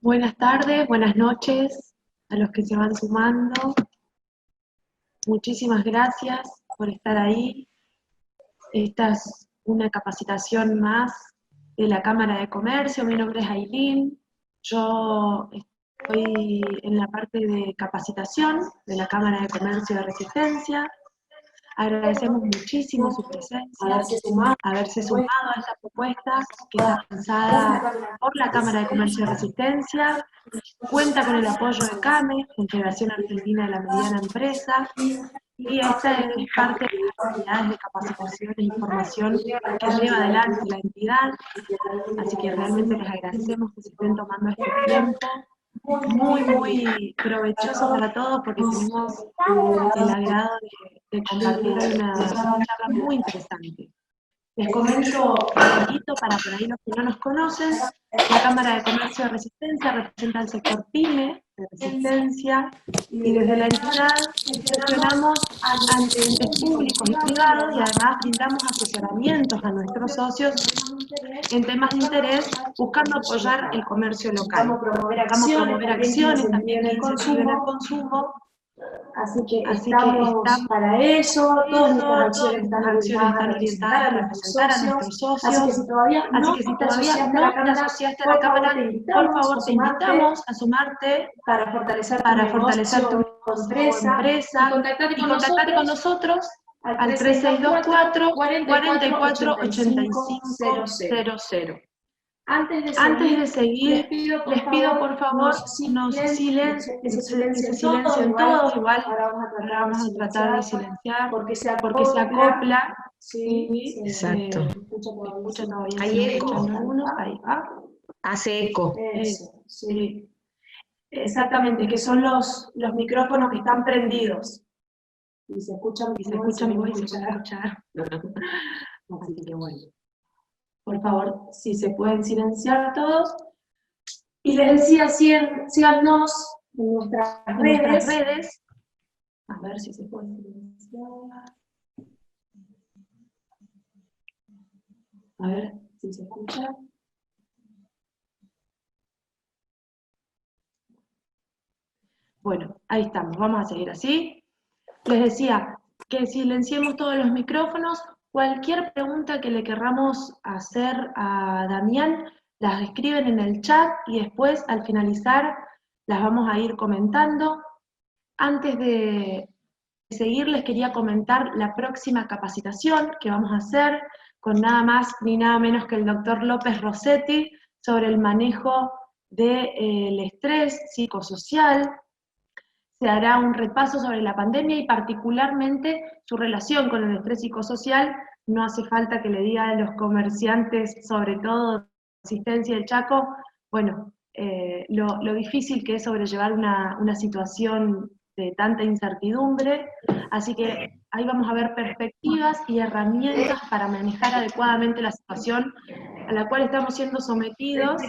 Buenas tardes, buenas noches a los que se van sumando. Muchísimas gracias por estar ahí. Esta es una capacitación más de la Cámara de Comercio. Mi nombre es Ailín. Yo estoy en la parte de capacitación de la Cámara de Comercio de Resistencia. Agradecemos muchísimo su presencia, haberse sumado a esta propuesta que está pensada por la Cámara de Comercio de Resistencia. Cuenta con el apoyo de CAME, Confederación Argentina de la Mediana Empresa, y esta es parte de las actividades de capacitación e información que lleva adelante la entidad, así que realmente les agradecemos que se estén tomando este tiempo, muy provechoso para todos porque tenemos el agrado de compartir una charla muy interesante. Les comento un poquito para por ahí los que no nos conocen. La Cámara de Comercio de Resistencia representa al sector PYME de Resistencia y desde la entidad gestionamos ante entes públicos y privados y además brindamos asesoramientos a nuestros socios en temas de interés buscando apoyar el comercio local. Buscamos promover acciones también que incentiven el consumo. Así que estamos para eso, todas nuestras acciones nuestras están acciones orientadas están orientadas a representar a nuestros socios. Así que si todavía no te asociaste a la Cámara, a la por favor Cámara, por favor te sumarte invitamos a sumarte para fortalecer para tu fortalecer tu negocio o empresa y contactate con nosotros al 3624 44 85 00. Antes de seguir, les pido por favor ese silencio en todos, igual ahora vamos a tratar de silenciar, porque se acopla, ¿sí? Exacto. Escucha todavía, Hay sigo eco. escuchando algunos, ahí va. Hace eco. Eso, sí. Exactamente, que son los micrófonos que están prendidos. Y se escucha Y se escucha mi voz y se puede escuchar. Así que bueno. Por favor, si se pueden silenciar todos. Y les decía, síganos en nuestras redes. A ver si se puede silenciar. A ver si se escucha. Bueno, ahí estamos, vamos a seguir así. Les decía que silenciemos todos los micrófonos. Cualquier pregunta que le querramos hacer a Damián, las escriben en el chat y después, al finalizar, las vamos a ir comentando. Antes de seguir, les quería comentar la próxima capacitación que vamos a hacer con nada más ni nada menos que el doctor López Rossetti sobre el manejo del estrés psicosocial. Se hará un repaso sobre la pandemia y particularmente su relación con el estrés psicosocial. No hace falta que le diga a los comerciantes, sobre todo de Resistencia del Chaco, bueno, lo difícil que es sobrellevar una situación de tanta incertidumbre. Así que ahí vamos a ver perspectivas y herramientas para manejar adecuadamente la situación a la cual estamos siendo sometidos,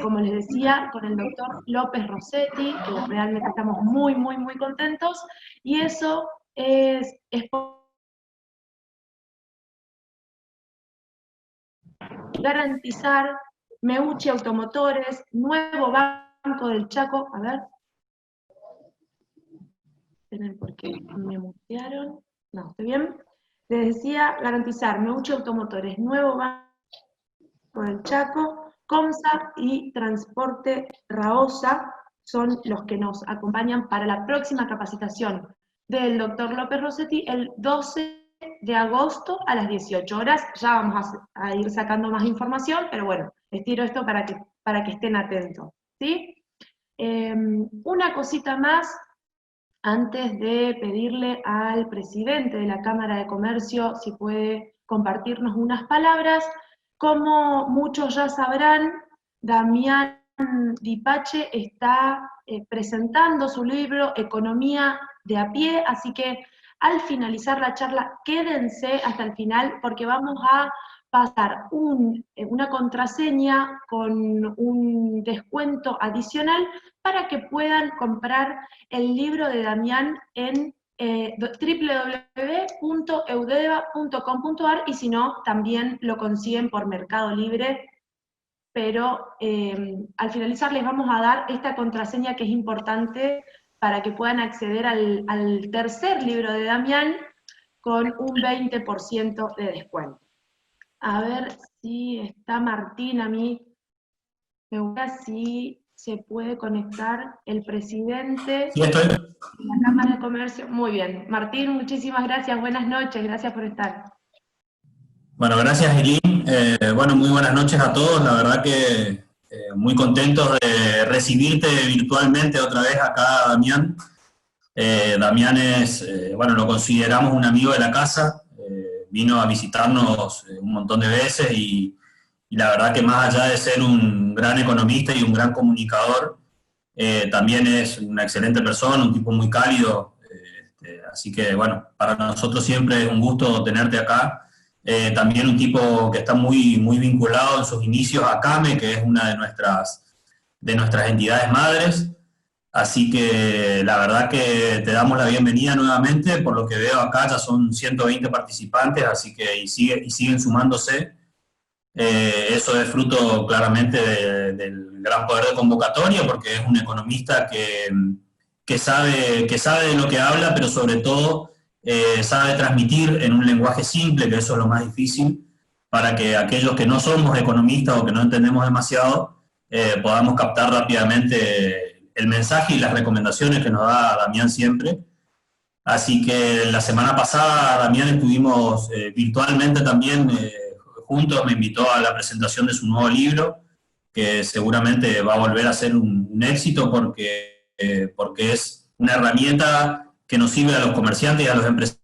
como les decía, con el doctor López Rossetti, que realmente estamos muy contentos, y eso es garantizar Meucci Automotores, nuevo Banco del Chaco, a ver, esperen porque me mutearon, no, ¿estoy bien? Les decía, garantizar Meucci Automotores, nuevo Banco del Chaco, COMSA y Transporte Raosa son los que nos acompañan para la próxima capacitación del doctor López Rossetti el 12 de agosto a las 18 horas. Ya vamos a ir sacando más información, pero bueno, les tiro esto para que estén atentos, ¿sí? Una cosita más antes de pedirle al presidente de la Cámara de Comercio si puede compartirnos unas palabras. Como muchos ya sabrán, Damián Dipache está presentando su libro Economía de a pie, así que al finalizar la charla, quédense hasta el final porque vamos a pasar una contraseña con un descuento adicional para que puedan comprar el libro de Damián en www.eudeva.com.ar y si no, también lo consiguen por Mercado Libre pero al finalizar les vamos a dar esta contraseña que es importante para que puedan acceder al tercer libro de Damián con un 20% de descuento. A ver si está Martín, a mí me gusta si se puede conectar el presidente Sí, estoy. de la Cámara de Comercio. Muy bien. Martín, muchísimas gracias, buenas noches, gracias por estar. Bueno, gracias, Eileen. Bueno, muy buenas noches a todos. La verdad que muy contentos de recibirte virtualmente otra vez acá, Damián. Damián es, bueno, lo consideramos un amigo de la casa. Vino a visitarnos un montón de veces y la verdad que más allá de ser un gran economista y un gran comunicador, también es una excelente persona, un tipo muy cálido. Así que, bueno, para nosotros siempre es un gusto tenerte acá. También un tipo que está muy, muy vinculado en sus inicios a CAME, que es una de nuestras entidades madres. Así que la verdad que te damos la bienvenida nuevamente. Por lo que veo acá ya son 120 participantes, así que y siguen sumándose. Eso es fruto claramente del gran poder de convocatoria, porque es un economista que sabe de lo que habla, pero sobre todo sabe transmitir en un lenguaje simple, que eso es lo más difícil, para que aquellos que no somos economistas o que no entendemos demasiado, podamos captar rápidamente el mensaje y las recomendaciones que nos da Damián siempre. Así que la semana pasada Damián estuvimos virtualmente también juntos, me invitó a la presentación de su nuevo libro, que seguramente va a volver a ser un éxito porque es una herramienta que nos sirve a los comerciantes y a los empresarios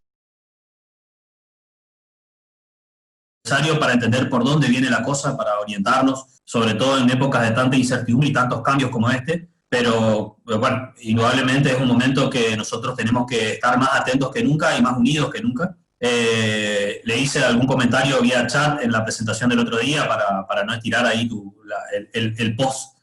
para entender por dónde viene la cosa, para orientarnos, sobre todo en épocas de tanta incertidumbre y tantos cambios como este. Pero bueno, indudablemente es un momento que nosotros tenemos que estar más atentos que nunca y más unidos que nunca. Le hice algún comentario vía chat en la presentación del otro día para no estirar ahí el post.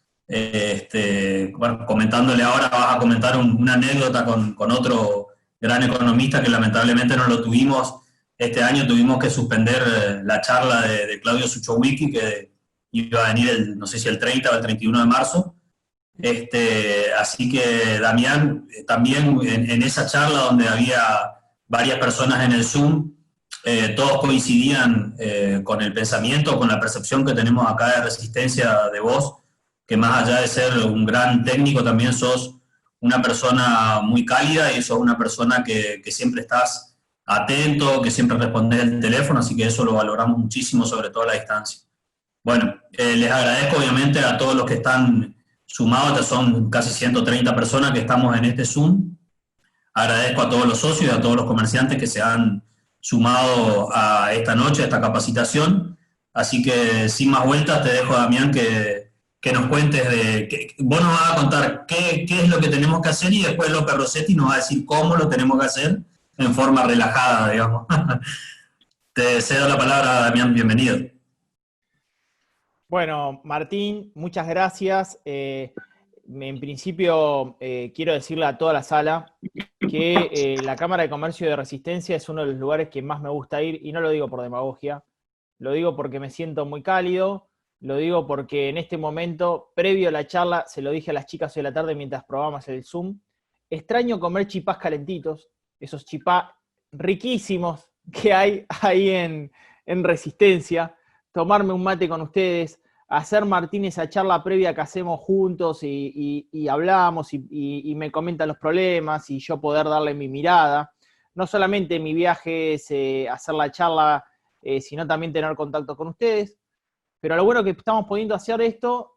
Bueno, comentándole ahora, vas a comentar una anécdota con otro gran economista que lamentablemente no lo tuvimos este año. Tuvimos que suspender la charla de Claudio Suchowicki, que iba a venir no sé si el 30 o el 31 de marzo. Así que Damián, también en esa charla donde había varias personas en el Zoom, todos coincidían con el pensamiento, con la percepción que tenemos acá de Resistencia de vos, que más allá de ser un gran técnico, también sos una persona muy cálida y sos una persona que siempre estás atento, que siempre respondes el teléfono, así que eso lo valoramos muchísimo, sobre todo a la distancia. Bueno, les agradezco obviamente a todos los que están sumados, que son casi 130 personas que estamos en este Zoom. Agradezco a todos los socios y a todos los comerciantes que se han sumado a esta noche, a esta capacitación. Así que sin más vueltas te dejo, Damián, que nos cuentes vos nos vas a contar qué es lo que tenemos que hacer y después López Rossetti nos va a decir cómo lo tenemos que hacer en forma relajada, digamos. Te cedo la palabra, Damián, bienvenido. Bueno, Martín, muchas gracias. En principio, quiero decirle a toda la sala que la Cámara de Comercio de Resistencia es uno de los lugares que más me gusta ir, y no lo digo por demagogia, lo digo porque me siento muy cálido, lo digo porque en este momento, previo a la charla, se lo dije a las chicas hoy de la tarde mientras probábamos el Zoom, extraño comer chipás calentitos, esos chipás riquísimos que hay ahí en Resistencia, tomarme un mate con ustedes, hacer, Martín, esa charla previa que hacemos juntos y hablamos y me comentan los problemas y yo poder darle mi mirada. No solamente mi viaje es hacer la charla, sino también tener contacto con ustedes. Pero lo bueno que estamos pudiendo hacer esto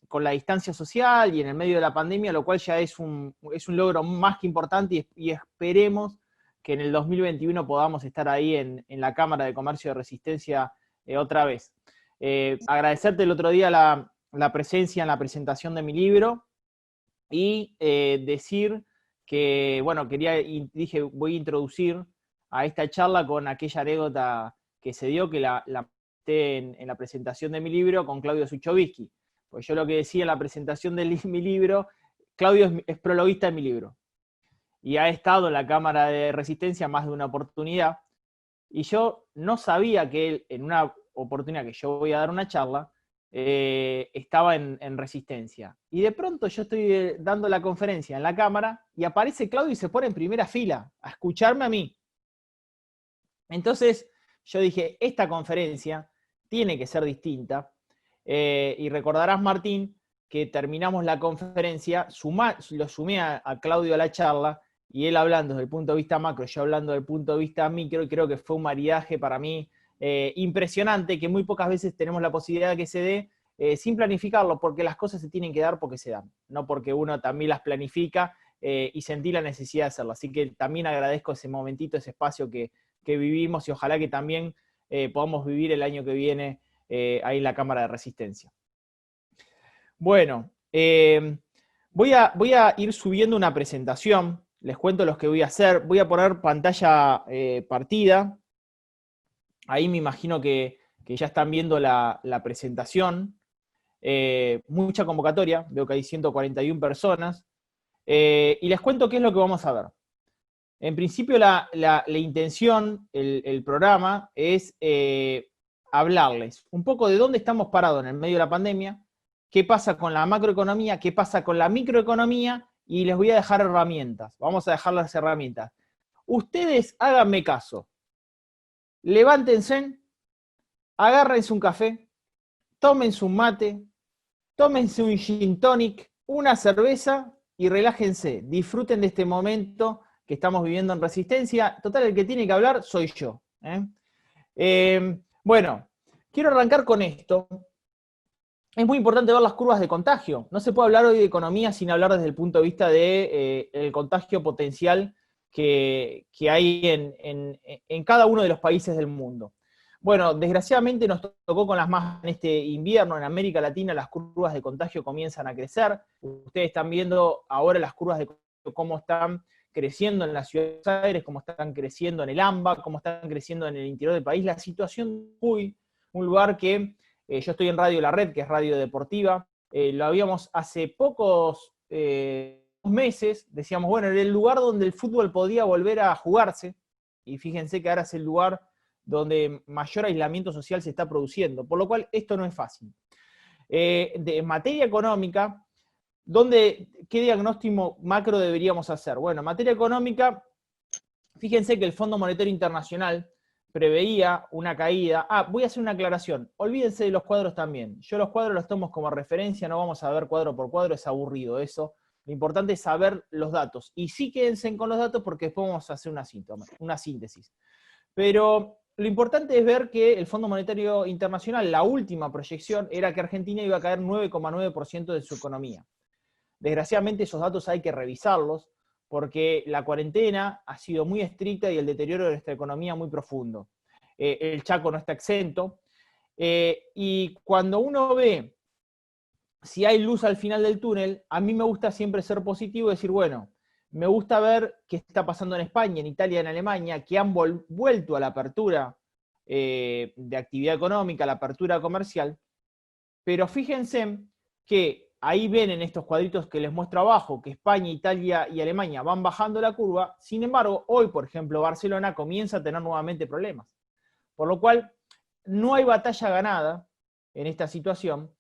con la distancia social y en el medio de la pandemia, lo cual ya es un logro más que importante y esperemos que en el 2021 podamos estar ahí en la Cámara de Comercio de Resistencia otra vez. Agradecerte el otro día la presencia en la presentación de mi libro y decir que, bueno, dije, voy a introducir a esta charla con aquella anécdota que se dio, que la metí en la presentación de mi libro con Claudio Suchowicki. Pues yo lo que decía en la presentación de mi libro, Claudio es prologuista de mi libro. Y ha estado en la Cámara de Resistencia más de una oportunidad. Y yo no sabía que él, en una oportunidad que yo voy a dar una charla, estaba en Resistencia. Y de pronto yo estoy dando la conferencia en la cámara y aparece Claudio y se pone en primera fila a escucharme a mí. Entonces yo dije, esta conferencia tiene que ser distinta. Y recordarás, Martín, que terminamos la conferencia, lo sumé a Claudio a la charla, y él hablando desde el punto de vista macro, yo hablando desde el punto de vista micro, y creo que fue un maridaje para mí impresionante, que muy pocas veces tenemos la posibilidad de que se dé sin planificarlo, porque las cosas se tienen que dar porque se dan, no porque uno también las planifica y sentí la necesidad de hacerlo. Así que también agradezco ese momentito, ese espacio que vivimos, y ojalá que también podamos vivir el año que viene ahí en la Cámara de Resistencia. Bueno, voy a ir subiendo una presentación, les cuento los que voy a hacer. Voy a poner pantalla partida. Ahí me imagino que ya están viendo la presentación. Mucha convocatoria, veo que hay 141 personas. Y les cuento qué es lo que vamos a ver. En principio la intención, el programa, es hablarles un poco de dónde estamos parados en el medio de la pandemia, qué pasa con la macroeconomía, qué pasa con la microeconomía, y les voy a dejar herramientas. Vamos a dejar las herramientas. Ustedes háganme caso. Levántense, agárrense un café, tómense un mate, tómense un gin tonic, una cerveza y relájense. Disfruten de este momento que estamos viviendo en Resistencia. Total, el que tiene que hablar soy yo. Bueno, quiero arrancar con esto. Es muy importante ver las curvas de contagio. No se puede hablar hoy de economía sin hablar desde el punto de vista del contagio potencial que hay en cada uno de los países del mundo. Bueno, desgraciadamente nos tocó con las más en este invierno. En América Latina las curvas de contagio comienzan a crecer. Ustedes están viendo ahora las curvas de contagio, cómo están creciendo en la ciudad de Buenos Aires, cómo están creciendo en el AMBA, cómo están creciendo en el interior del país. La situación es un lugar que yo estoy en Radio La Red, que es radio deportiva. Lo habíamos hace pocos meses, decíamos, bueno, era el lugar donde el fútbol podía volver a jugarse, y fíjense que ahora es el lugar donde mayor aislamiento social se está produciendo, por lo cual esto no es fácil. En materia económica, ¿qué diagnóstico macro deberíamos hacer? Bueno, en materia económica, fíjense que el Fondo Monetario Internacional preveía una caída. Voy a hacer una aclaración. Olvídense de los cuadros también. Yo los cuadros los tomo como referencia, no vamos a ver cuadro por cuadro, es aburrido eso. Lo importante es saber los datos. Y sí quédense con los datos porque después vamos a hacer una síntesis. Pero lo importante es ver que el Fondo Monetario Internacional, la última proyección, era que Argentina iba a caer 9,9% de su economía. Desgraciadamente esos datos hay que revisarlos, porque la cuarentena ha sido muy estricta y el deterioro de nuestra economía muy profundo. El Chaco no está exento. Y cuando uno ve si hay luz al final del túnel, a mí me gusta siempre ser positivo y decir, bueno, me gusta ver qué está pasando en España, en Italia, en Alemania, que han vuelto a la apertura de actividad económica, a la apertura comercial. Pero fíjense que ahí ven en estos cuadritos que les muestro abajo que España, Italia y Alemania van bajando la curva. Sin embargo, hoy, por ejemplo, Barcelona comienza a tener nuevamente problemas. Por lo cual, no hay batalla ganada en esta situación.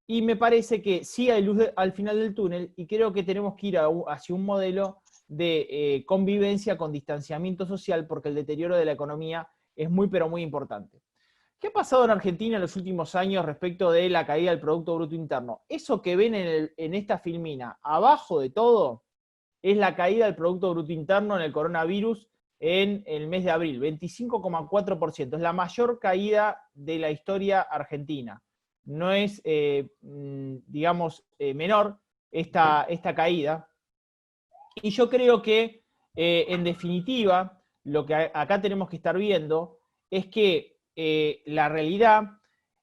Y me parece que sí hay luz al final del túnel, y creo que tenemos que ir hacia un modelo de convivencia con distanciamiento social, porque el deterioro de la economía es muy, pero muy importante. ¿Qué ha pasado en Argentina en los últimos años respecto de la caída del Producto Bruto Interno? Eso que ven en esta filmina, abajo de todo, es la caída del Producto Bruto Interno en el coronavirus en el mes de abril, 25,4%. Es la mayor caída de la historia argentina. No es, digamos, menor esta caída. Y yo creo que, en definitiva, lo que acá tenemos que estar viendo es que la realidad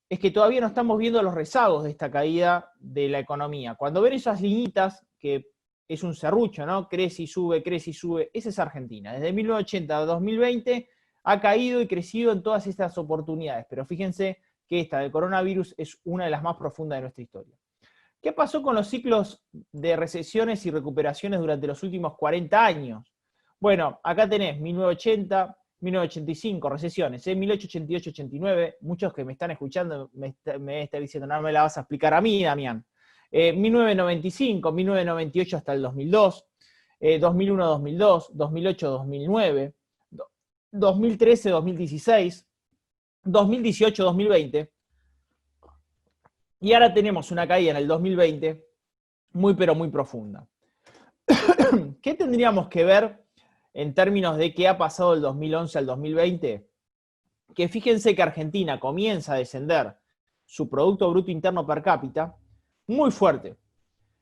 es que todavía no estamos viendo los rezagos de esta caída de la economía. Cuando ven esas liñitas, que es un serrucho, ¿no? Crece y sube, esa es Argentina. Desde 1980 a 2020 ha caído y crecido en todas estas oportunidades, pero fíjense que esta del coronavirus es una de las más profundas de nuestra historia. ¿Qué pasó con los ciclos de recesiones y recuperaciones durante los últimos 40 años? Bueno, acá tenés 1980, 1985, recesiones, 1888-89, muchos que me están escuchando me están diciendo, no me la vas a explicar a mí, Damián. 1995, 1998 hasta el 2002, 2001-2002, 2008-2009, 2013-2016, 2018-2020, y ahora tenemos una caída en el 2020 muy pero muy profunda. ¿Qué tendríamos que ver en términos de qué ha pasado del 2011 al 2020? Que fíjense que Argentina comienza a descender su Producto Bruto Interno per cápita muy fuerte.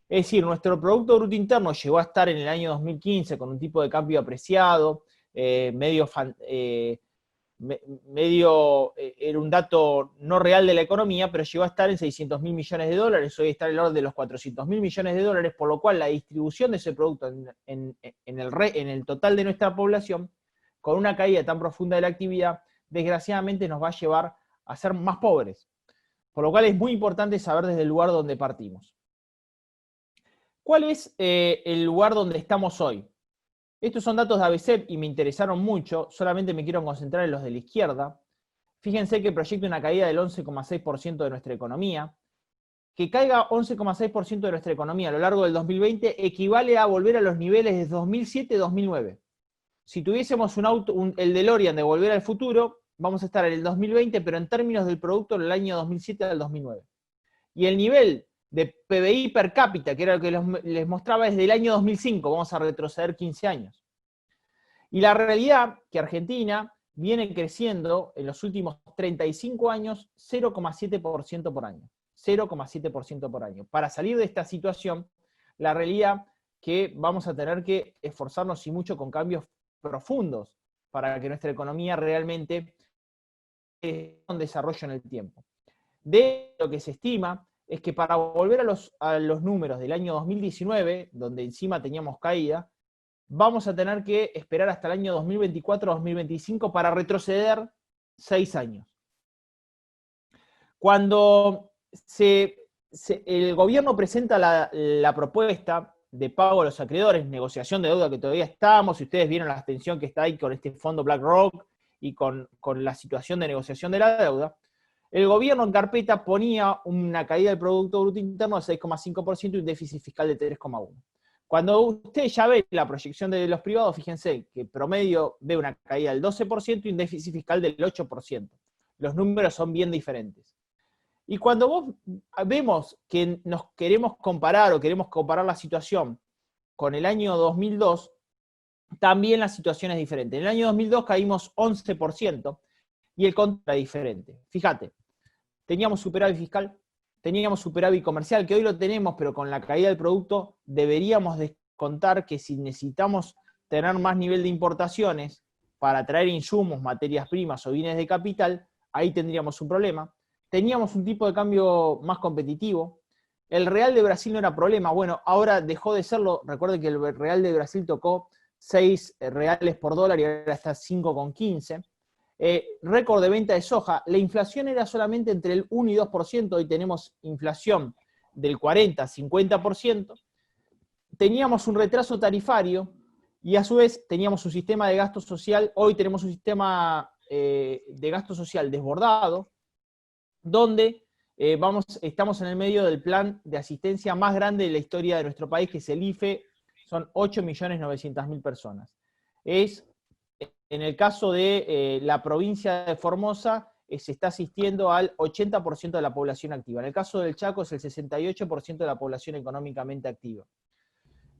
Es decir, nuestro Producto Bruto Interno llegó a estar en el año 2015 con un tipo de cambio apreciado, era un dato no real de la economía, pero llegó a estar en 600.000 millones de dólares, hoy está en el orden de los 400.000 millones de dólares, por lo cual la distribución de ese producto en el total de nuestra población, con una caída tan profunda de la actividad, desgraciadamente nos va a llevar a ser más pobres. Por lo cual es muy importante saber desde el lugar donde partimos. ¿Cuál es el lugar donde estamos hoy? Estos son datos de ABCEP y me interesaron mucho, solamente me quiero concentrar en los de la izquierda. Fíjense que proyecta una caída del 11,6% de nuestra economía. Que caiga 11,6% de nuestra economía a lo largo del 2020 equivale a volver a los niveles de 2007-2009. Si tuviésemos el DeLorean de Volver al Futuro, vamos a estar en el 2020, pero en términos del producto en el año 2007 al 2009. Y el nivel de PBI per cápita, que era lo que les mostraba, es del año 2005, vamos a retroceder 15 años. Y la realidad que Argentina viene creciendo en los últimos 35 años 0,7% por año. 0,7% por año. Para salir de esta situación, la realidad que vamos a tener que esforzarnos y mucho con cambios profundos para que nuestra economía realmente tenga un desarrollo en el tiempo. De lo que se estima es que para volver a los números del año 2019, donde encima teníamos caída, vamos a tener que esperar hasta el año 2024-2025 para retroceder 6 años. Cuando el gobierno presenta la propuesta de pago a los acreedores, negociación de deuda que todavía estamos, si ustedes vieron la extensión que está ahí con este fondo BlackRock y con la situación de negociación de la deuda, el gobierno en carpeta ponía una caída del Producto Bruto Interno de 6,5% y un déficit fiscal de 3,1%. Cuando ustedes ya ven la proyección de los privados, fíjense que promedio ve una caída del 12% y un déficit fiscal del 8%. Los números son bien diferentes. Y cuando vemos que nos queremos comparar la situación con el año 2002, también la situación es diferente. En el año 2002 caímos 11% y el contra es diferente. Fíjate, teníamos superávit fiscal, teníamos superávit comercial, que hoy lo tenemos, pero con la caída del producto deberíamos descontar que si necesitamos tener más nivel de importaciones para traer insumos, materias primas o bienes de capital, ahí tendríamos un problema. Teníamos un tipo de cambio más competitivo. El real de Brasil no era problema. Bueno, ahora dejó de serlo. Recuerden que el real de Brasil tocó 6 reales por dólar y ahora está 5,15. Récord de venta de soja. La inflación era solamente entre el 1 y 2%. Hoy tenemos inflación del 40-50%. Teníamos un retraso tarifario y a su vez teníamos un sistema de gasto social. Hoy tenemos un sistema de gasto social desbordado, donde estamos en el medio del plan de asistencia más grande de la historia de nuestro país, que es el IFE, son 8.900.000 personas. En el caso de la provincia de Formosa, se está asistiendo al 80% de la población activa. En el caso del Chaco es el 68% de la población económicamente activa.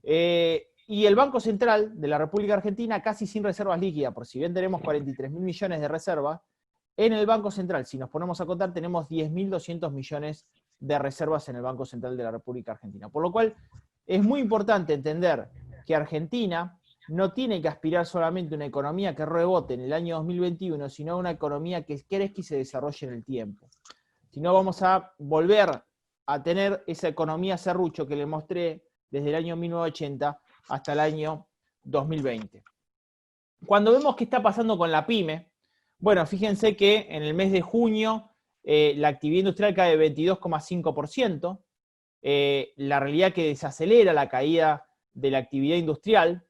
Y el Banco Central de la República Argentina casi sin reservas líquidas, por si bien tenemos 43.000 millones de reservas, en el Banco Central, si nos ponemos a contar, tenemos 10.200 millones de reservas en el Banco Central de la República Argentina. Por lo cual, es muy importante entender que Argentina no tiene que aspirar solamente a una economía que rebote en el año 2021, sino a una economía que crezca y se desarrolle en el tiempo. Si no, vamos a volver a tener esa economía serrucho que les mostré desde el año 1980 hasta el año 2020. Cuando vemos qué está pasando con la PYME, bueno, fíjense que en el mes de junio la actividad industrial cae de 22,5%, la realidad que desacelera la caída de la actividad industrial,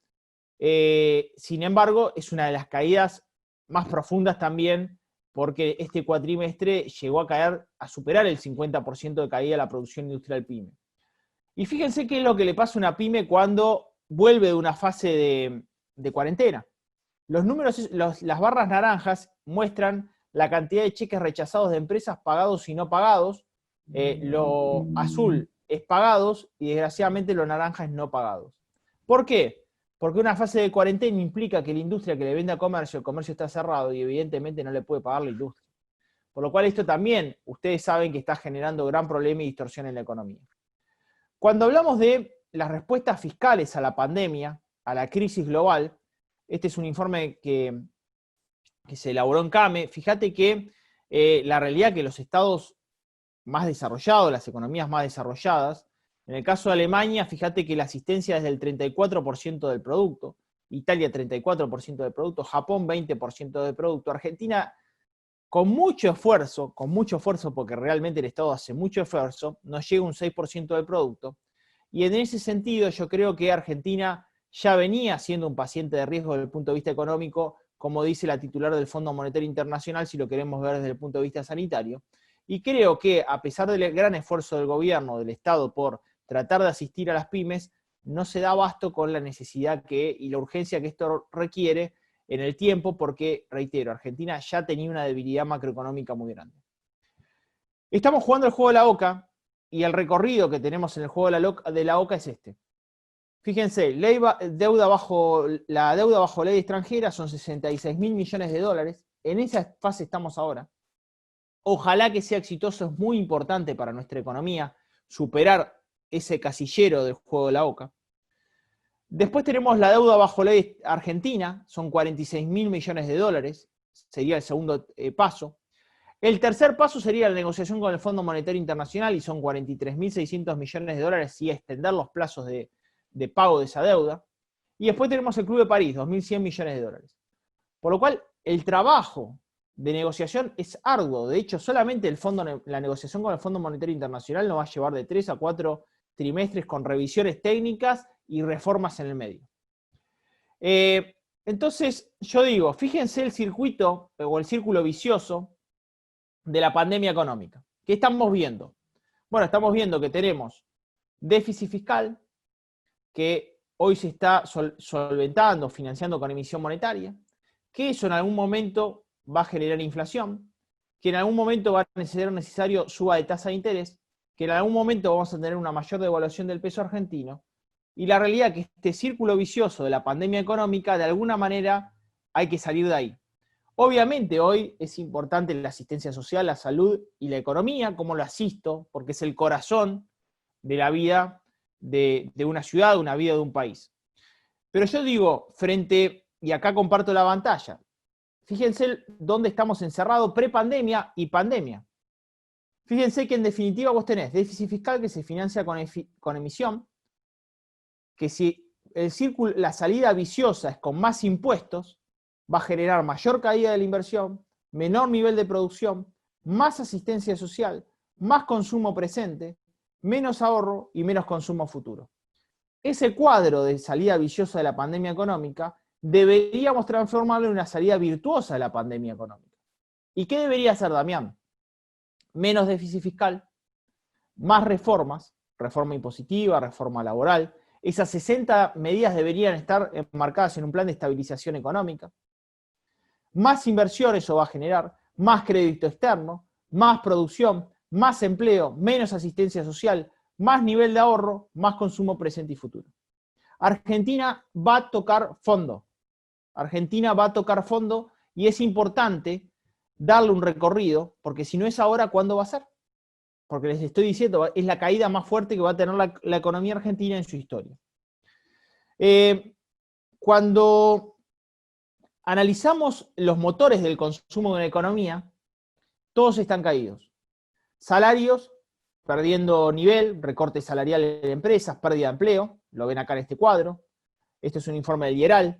sin embargo, es una de las caídas más profundas también, porque este cuatrimestre llegó a superar el 50% de caída de la producción industrial pyme. Y fíjense qué es lo que le pasa a una pyme cuando vuelve de una fase de cuarentena. Los números, las barras naranjas muestran la cantidad de cheques rechazados de empresas pagados y no pagados. Lo azul es pagados y desgraciadamente lo naranja es no pagados. ¿Por qué? Porque una fase de cuarentena implica que la industria que le vende a comercio, el comercio está cerrado y evidentemente no le puede pagar la industria. Por lo cual esto también, ustedes saben que está generando gran problema y distorsión en la economía. Cuando hablamos de las respuestas fiscales a la pandemia, a la crisis global, este es un informe que se elaboró en CAME. Fíjate que la realidad es que los estados más desarrollados, las economías más desarrolladas, en el caso de Alemania, fíjate que la asistencia es del 34% del producto, Italia 34% del producto, Japón 20% del producto, Argentina con mucho esfuerzo porque realmente el Estado hace mucho esfuerzo, nos llega un 6% del producto, y en ese sentido yo creo que Argentina ya venía siendo un paciente de riesgo desde el punto de vista económico, como dice la titular del Fondo Monetario Internacional, si lo queremos ver desde el punto de vista sanitario. Y creo que a pesar del gran esfuerzo del gobierno, del Estado, por tratar de asistir a las pymes, no se da abasto con la necesidad y la urgencia que esto requiere en el tiempo, porque, reitero, Argentina ya tenía una debilidad macroeconómica muy grande. Estamos jugando el juego de la OCA, y el recorrido que tenemos en el juego de la OCA es este. Fíjense, la deuda bajo ley extranjera son 66.000 millones de dólares. En esa fase estamos ahora. Ojalá que sea exitoso, es muy importante para nuestra economía superar ese casillero del juego de la OCA. Después tenemos la deuda bajo ley argentina, son 46.000 millones de dólares, sería el segundo paso. El tercer paso sería la negociación con el Fondo Monetario Internacional y son 43.600 millones de dólares y extender los plazos de pago de esa deuda. Y después tenemos el Club de París, 2.100 millones de dólares. Por lo cual, el trabajo de negociación es arduo. De hecho, solamente la negociación con el Fondo Monetario Internacional nos va a llevar de 3 a 4 trimestres con revisiones técnicas y reformas en el medio. Entonces, yo digo, fíjense el circuito o el círculo vicioso de la pandemia económica. ¿Qué estamos viendo? Bueno, estamos viendo que tenemos déficit fiscal, que hoy se está solventando, financiando con emisión monetaria, que eso en algún momento va a generar inflación, que en algún momento va a ser necesario suba de tasa de interés, que en algún momento vamos a tener una mayor devaluación del peso argentino, y la realidad es que este círculo vicioso de la pandemia económica, de alguna manera, hay que salir de ahí. Obviamente hoy es importante la asistencia social, la salud y la economía, como lo asisto, porque es el corazón de la vida de una ciudad, una vida de un país. Pero yo digo, y acá comparto la pantalla, fíjense dónde estamos encerrados prepandemia y pandemia. Fíjense que en definitiva vos tenés déficit fiscal que se financia con emisión, que si la salida viciosa es con más impuestos, va a generar mayor caída de la inversión, menor nivel de producción, más asistencia social, más consumo presente, menos ahorro y menos consumo futuro. Ese cuadro de salida viciosa de la pandemia económica deberíamos transformarlo en una salida virtuosa de la pandemia económica. ¿Y qué debería hacer Damián? Menos déficit fiscal, más reformas, reforma impositiva, reforma laboral. Esas 60 medidas deberían estar enmarcadas en un plan de estabilización económica. Más inversión eso va a generar, más crédito externo, más producción, más empleo, menos asistencia social, más nivel de ahorro, más consumo presente y futuro. Argentina va a tocar fondo. Argentina va a tocar fondo y es importante darle un recorrido, porque si no es ahora, ¿cuándo va a ser? Porque les estoy diciendo, es la caída más fuerte que va a tener la economía argentina en su historia. Cuando analizamos los motores del consumo de la economía, todos están caídos. Salarios, perdiendo nivel, recortes salariales de empresas, pérdida de empleo, lo ven acá en este cuadro. Este es un informe del IERAL.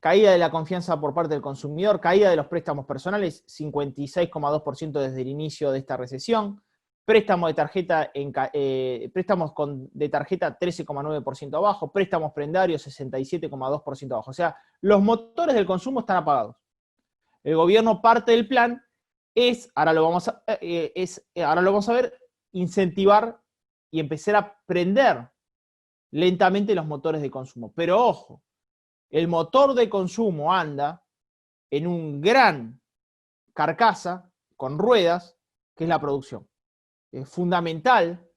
Caída de la confianza por parte del consumidor, caída de los préstamos personales, 56,2% desde el inicio de esta recesión. Préstamos de tarjeta 13,9% abajo, préstamos prendarios 67,2% abajo. O sea, los motores del consumo están apagados. El gobierno parte del plan es, ahora lo vamos a ver, incentivar y empezar a prender lentamente los motores de consumo. Pero ojo, el motor de consumo anda en un gran carcasa con ruedas, que es la producción. Es fundamental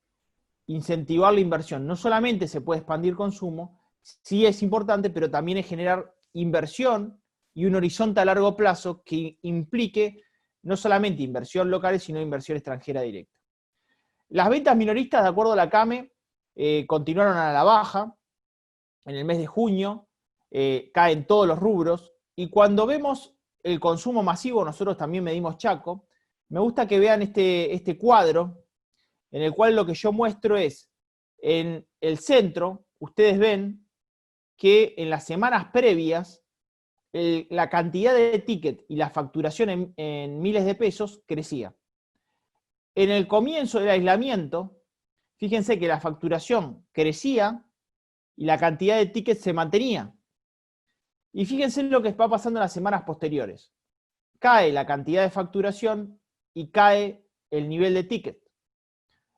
incentivar la inversión. No solamente se puede expandir consumo, sí es importante, pero también es generar inversión y un horizonte a largo plazo que implique no solamente inversión local, sino inversión extranjera directa. Las ventas minoristas, de acuerdo a la CAME, continuaron a la baja. En el mes de junio caen todos los rubros. Y cuando vemos el consumo masivo, nosotros también medimos Chaco, me gusta que vean este cuadro, en el cual lo que yo muestro es, en el centro, ustedes ven que en las semanas previas, la cantidad de ticket y la facturación en miles de pesos crecía. En el comienzo del aislamiento, fíjense que la facturación crecía y la cantidad de tickets se mantenía. Y fíjense lo que va pasando en las semanas posteriores. Cae la cantidad de facturación y cae el nivel de ticket.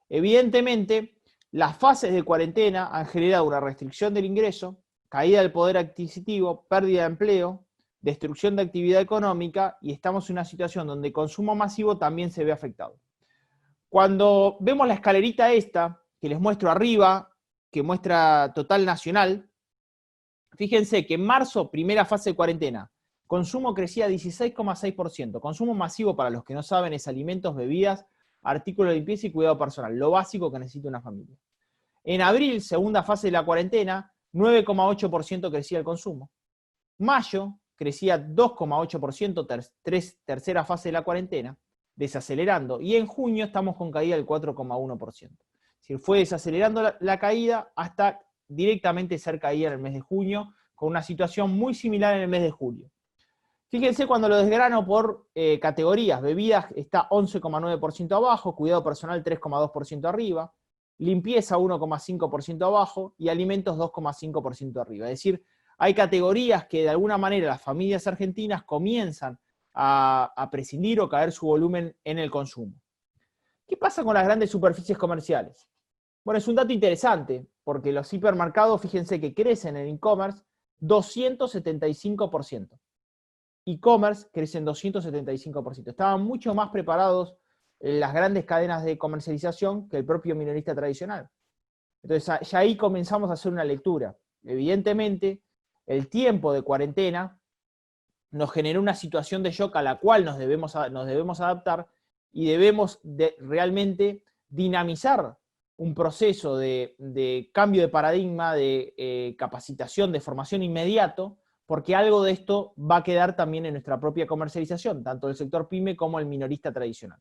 Evidentemente, las fases de cuarentena han generado una restricción del ingreso, caída del poder adquisitivo, pérdida de empleo, destrucción de actividad económica, y estamos en una situación donde el consumo masivo también se ve afectado. Cuando vemos la escalerita esta, que les muestro arriba, que muestra total nacional, fíjense que en marzo, primera fase de cuarentena, consumo crecía 16,6%. Consumo masivo, para los que no saben, es alimentos, bebidas, artículos de limpieza y cuidado personal, lo básico que necesita una familia. En abril, segunda fase de la cuarentena, 9,8% crecía el consumo. Mayo crecía 2,8%, tercera fase de la cuarentena, desacelerando. Y en junio estamos con caída del 4,1%. Es decir, fue desacelerando la caída hasta directamente ser caída en el mes de junio, con una situación muy similar en el mes de julio. Fíjense cuando lo desgrano por categorías. Bebidas está 11,9% abajo, cuidado personal 3,2% arriba, limpieza 1,5% abajo y alimentos 2,5% arriba. Es decir, hay categorías que de alguna manera las familias argentinas comienzan a prescindir o caer su volumen en el consumo. ¿Qué pasa con las grandes superficies comerciales? Bueno, es un dato interesante, porque los hipermercados, fíjense que crecen en e-commerce 275%. E-commerce crecen 275%. Estaban mucho más preparados las grandes cadenas de comercialización que el propio minorista tradicional. Entonces, ya ahí comenzamos a hacer una lectura. Evidentemente, el tiempo de cuarentena nos generó una situación de shock a la cual nos debemos adaptar y debemos realmente dinamizar un proceso de cambio de paradigma, de capacitación, de formación inmediato, porque algo de esto va a quedar también en nuestra propia comercialización, tanto del sector pyme como el minorista tradicional.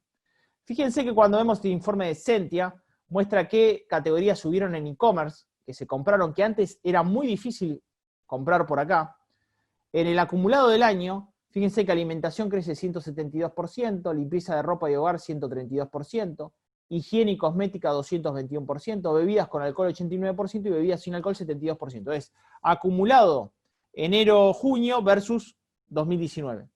Fíjense que cuando vemos este informe de Sentia, muestra qué categorías subieron en e-commerce, que se compraron, que antes era muy difícil comprar por acá. En el acumulado del año, fíjense que alimentación crece 172%, limpieza de ropa y hogar 132%, higiene y cosmética 221%, bebidas con alcohol 89% y bebidas sin alcohol 72%. Es acumulado enero-junio versus 2019.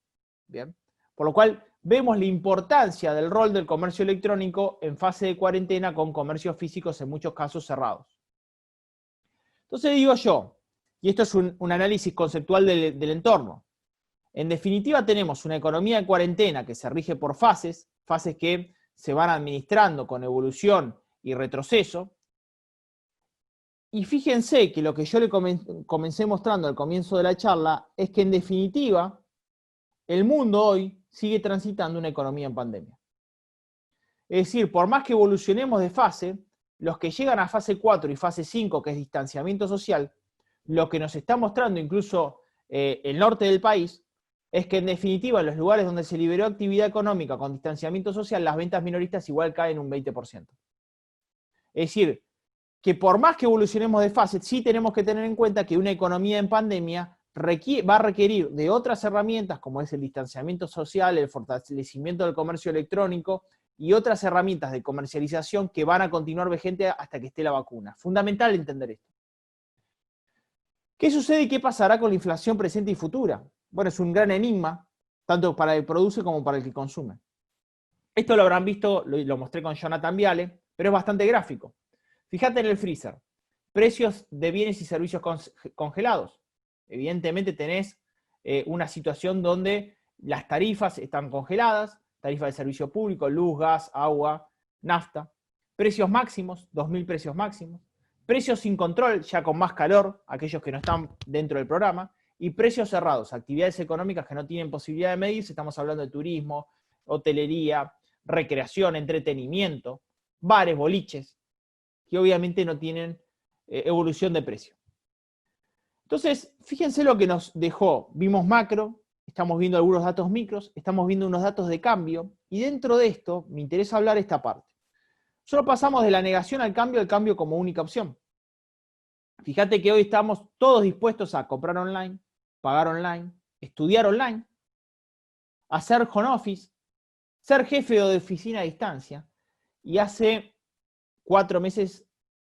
Bien. Por lo cual vemos la importancia del rol del comercio electrónico en fase de cuarentena con comercios físicos en muchos casos cerrados. Entonces digo yo, y esto es un análisis conceptual del entorno, en definitiva tenemos una economía de cuarentena que se rige por fases que se van administrando con evolución y retroceso. Y fíjense que lo que yo le comencé mostrando al comienzo de la charla es que en definitiva el mundo hoy sigue transitando una economía en pandemia. Es decir, por más que evolucionemos de fase, los que llegan a fase 4 y fase 5, que es distanciamiento social, lo que nos está mostrando incluso el norte del país, es que en definitiva en los lugares donde se liberó actividad económica con distanciamiento social, las ventas minoristas igual caen un 20%. Es decir, que por más que evolucionemos de fase, sí tenemos que tener en cuenta que una economía en pandemia va a requerir de otras herramientas, como es el distanciamiento social, el fortalecimiento del comercio electrónico y otras herramientas de comercialización que van a continuar vigentes hasta que esté la vacuna. Fundamental entender esto. ¿Qué sucede y qué pasará con la inflación presente y futura? Bueno, es un gran enigma. tanto para el que produce como para el que consume. Esto lo habrán visto, lo mostré con Jonathan Viale, pero es bastante gráfico. Fíjate en el freezer, precios de bienes y servicios congelados. Evidentemente tenés una situación donde las tarifas están congeladas, tarifa de servicio público, luz, gas, agua, nafta. Precios máximos, 2.000 precios máximos. Precios sin control, ya con más calor, aquellos que no están dentro del programa. Y precios cerrados, actividades económicas que no tienen posibilidad de medirse. Estamos hablando de turismo, hotelería, recreación, entretenimiento, bares, boliches, que obviamente no tienen evolución de precio. Entonces, fíjense lo que nos dejó. Vimos macro, estamos viendo algunos datos micros, estamos viendo unos datos de cambio, y dentro de esto me interesa hablar esta parte. Solo pasamos de la negación al cambio como única opción. Fíjate que hoy estamos todos dispuestos a comprar online, pagar online, estudiar online, hacer home office, ser jefe o de oficina a distancia. Y hace 4 meses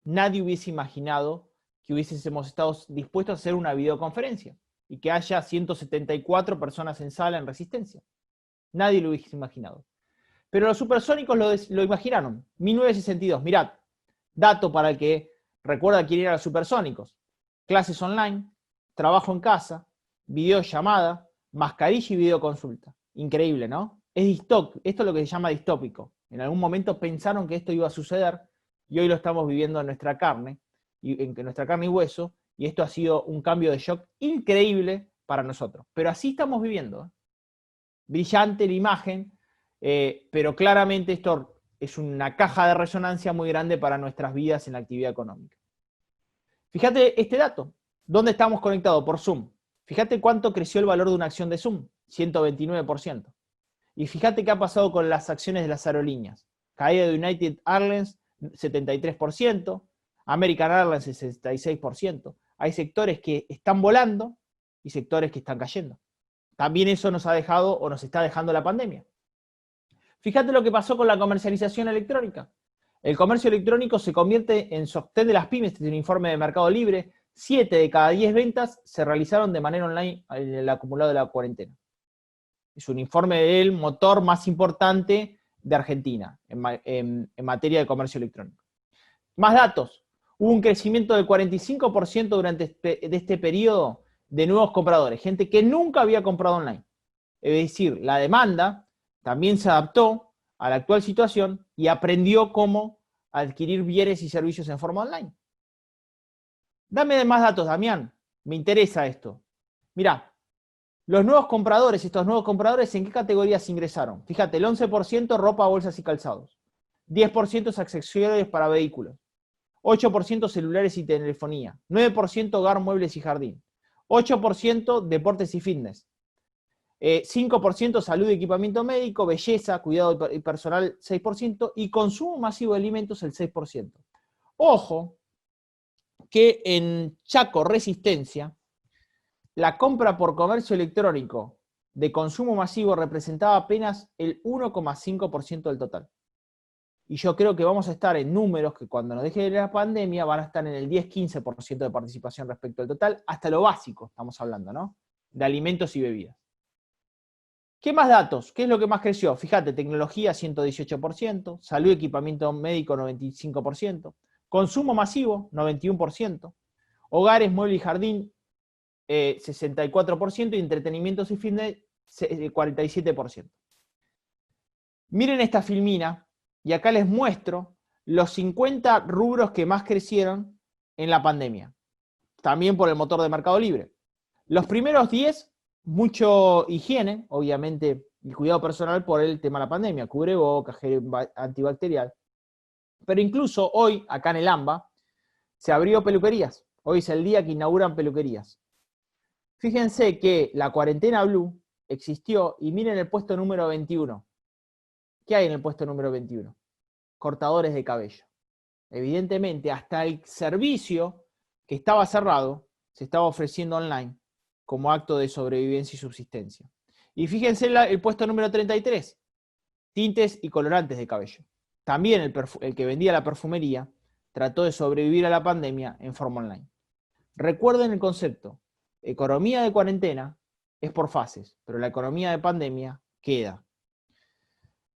nadie hubiese imaginado que hubiésemos estado dispuestos a hacer una videoconferencia y que haya 174 personas en sala en Resistencia. Nadie lo hubiese imaginado. Pero los supersónicos lo imaginaron. 1962, mirad, dato para el que recuerda quién eran los supersónicos. Clases online, trabajo en casa, videollamada, mascarilla y videoconsulta. Increíble, ¿no? Esto es lo que se llama distópico. En algún momento pensaron que esto iba a suceder y hoy lo estamos viviendo en nuestra carne y hueso, y esto ha sido un cambio de shock increíble para nosotros. Pero así estamos viviendo, ¿eh? Brillante la imagen, pero claramente esto es una caja de resonancia muy grande para nuestras vidas en la actividad económica. Fíjate este dato. ¿Dónde estamos conectados? Por Zoom. Fíjate cuánto creció el valor de una acción de Zoom. 129%. Y fíjate qué ha pasado con las acciones de las aerolíneas. Caída de United Airlines, 73%. American Airlines, 66%. Hay sectores que están volando y sectores que están cayendo. También eso nos ha dejado o nos está dejando la pandemia. Fíjate lo que pasó con la comercialización electrónica. El comercio electrónico se convierte en sostén de las pymes. Este es un informe de Mercado Libre. 7 de cada 10 ventas se realizaron de manera online en el acumulado de la cuarentena. Es un informe del motor más importante de Argentina en materia de comercio electrónico. Más datos. Hubo un crecimiento del 45% durante este periodo de nuevos compradores. Gente que nunca había comprado online. Es decir, la demanda también se adaptó a la actual situación y aprendió cómo adquirir bienes y servicios en forma online. Dame más datos, Damián. Me interesa esto. Mirá, los nuevos compradores, estos nuevos compradores, ¿en qué categorías ingresaron? Fíjate, el 11% ropa, bolsas y calzados. 10% accesorios para vehículos. 8% celulares y telefonía. 9% hogar, muebles y jardín. 8% deportes y fitness. 5% salud y equipamiento médico, belleza, cuidado personal 6% y consumo masivo de alimentos el 6%. Ojo que en Chaco Resistencia la compra por comercio electrónico de consumo masivo representaba apenas el 1,5% del total. Y yo creo que vamos a estar en números que cuando nos deje la pandemia van a estar en el 10-15% de participación respecto al total, hasta lo básico estamos hablando, ¿no? De alimentos y bebidas. ¿Qué más datos? ¿Qué es lo que más creció? Fíjate, tecnología 118%, salud y equipamiento médico 95%, consumo masivo 91%, hogares, mueble y jardín 64% y entretenimientos y fitness 47%. Miren esta filmina y acá les muestro los 50 rubros que más crecieron en la pandemia, también por el motor de Mercado Libre. Los primeros 10, mucho higiene, obviamente, y cuidado personal por el tema de la pandemia, cubrebocas, gel antibacterial. Pero incluso hoy, acá en el AMBA, se abrió peluquerías. Hoy es el día que inauguran peluquerías. Fíjense que la cuarentena Blue existió y miren el puesto número 21. ¿Qué hay en el puesto número 21? Cortadores de cabello. Evidentemente, hasta el servicio que estaba cerrado se estaba ofreciendo online como acto de sobrevivencia y subsistencia. Y fíjense el puesto número 33, tintes y colorantes de cabello. También el que vendía la perfumería trató de sobrevivir a la pandemia en forma online. Recuerden el concepto, economía de cuarentena es por fases, pero la economía de pandemia queda.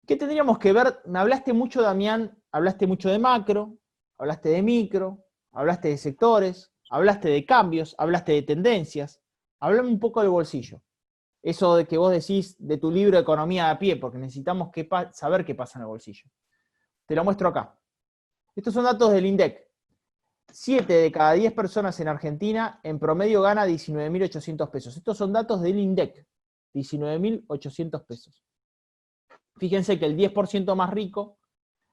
¿Qué tendríamos que ver? Me hablaste mucho, Damián, hablaste mucho de macro, hablaste de micro, hablaste de sectores, hablaste de cambios, hablaste de tendencias. Hablame un poco del bolsillo. Eso de que vos decís de tu libro de Economía a pie, porque necesitamos saber qué pasa en el bolsillo. Te lo muestro acá. Estos son datos del INDEC. 7 de cada 10 personas en Argentina en promedio gana 19.800 pesos. Estos son datos del INDEC. 19.800 pesos. Fíjense que el 10% más rico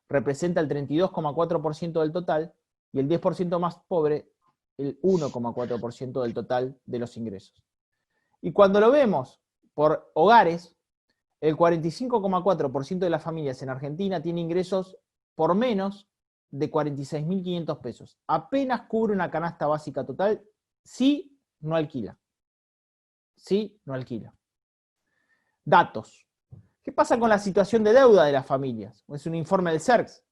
representa el 32,4% del total y el 10% más pobre el 1,4% del total de los ingresos. Y cuando lo vemos por hogares, el 45,4% de las familias en Argentina tiene ingresos por menos de 46.500 pesos. Apenas cubre una canasta básica total si no alquila. Si no alquila. Datos. ¿Qué pasa con la situación de deuda de las familias? Es un informe del CERCS.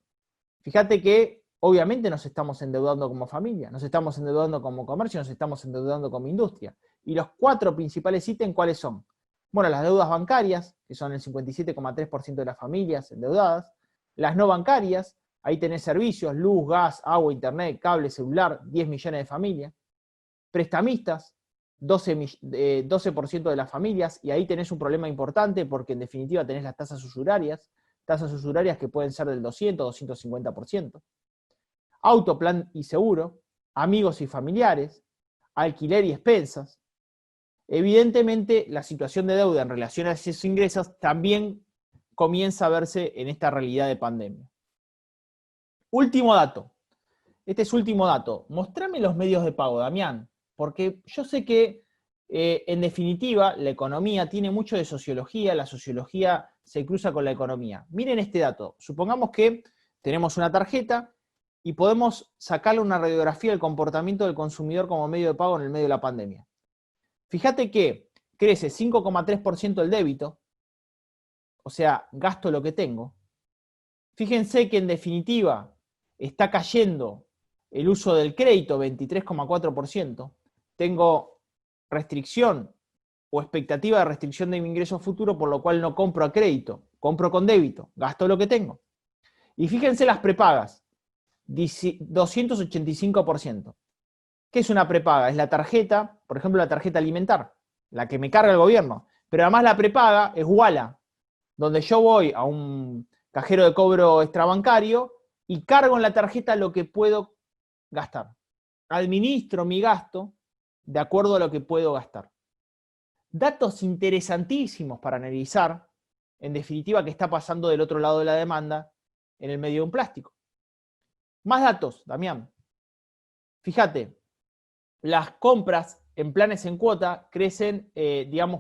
Fíjate que obviamente nos estamos endeudando como familia, nos estamos endeudando como comercio, nos estamos endeudando como industria. Y los 4 principales ítems, ¿cuáles son? Bueno, las deudas bancarias, que son el 57,3% de las familias endeudadas. Las no bancarias, ahí tenés servicios, luz, gas, agua, internet, cable, celular, 10 millones de familias. Prestamistas, 12% de las familias, y ahí tenés un problema importante porque en definitiva tenés las tasas usurarias que pueden ser del 200, 250%. Auto, plan y seguro, amigos y familiares, alquiler y expensas. Evidentemente, la situación de deuda en relación a esos ingresos también comienza a verse en esta realidad de pandemia. Último dato. Este es último dato. Mostrame los medios de pago, Damián, porque yo sé que, en definitiva, la economía tiene mucho de sociología, la sociología se cruza con la economía. Miren este dato. Supongamos que tenemos una tarjeta y podemos sacarle una radiografía del comportamiento del consumidor como medio de pago en el medio de la pandemia. Fíjate que crece 5,3% el débito, o sea, gasto lo que tengo. Fíjense que en definitiva está cayendo el uso del crédito, 23,4%. Tengo restricción o expectativa de restricción de mi ingreso futuro, por lo cual no compro a crédito, compro con débito, gasto lo que tengo. Y fíjense las prepagas, 285%. ¿Qué es una prepaga? Es la tarjeta, por ejemplo, la tarjeta alimentar, la que me carga el gobierno. Pero además la prepaga es Ualá, donde yo voy a un cajero de cobro extrabancario y cargo en la tarjeta lo que puedo gastar. Administro mi gasto de acuerdo a lo que puedo gastar. Datos interesantísimos para analizar, en definitiva, qué está pasando del otro lado de la demanda en el medio de un plástico. Más datos, Damián. Fíjate, las compras en planes en cuota crecen,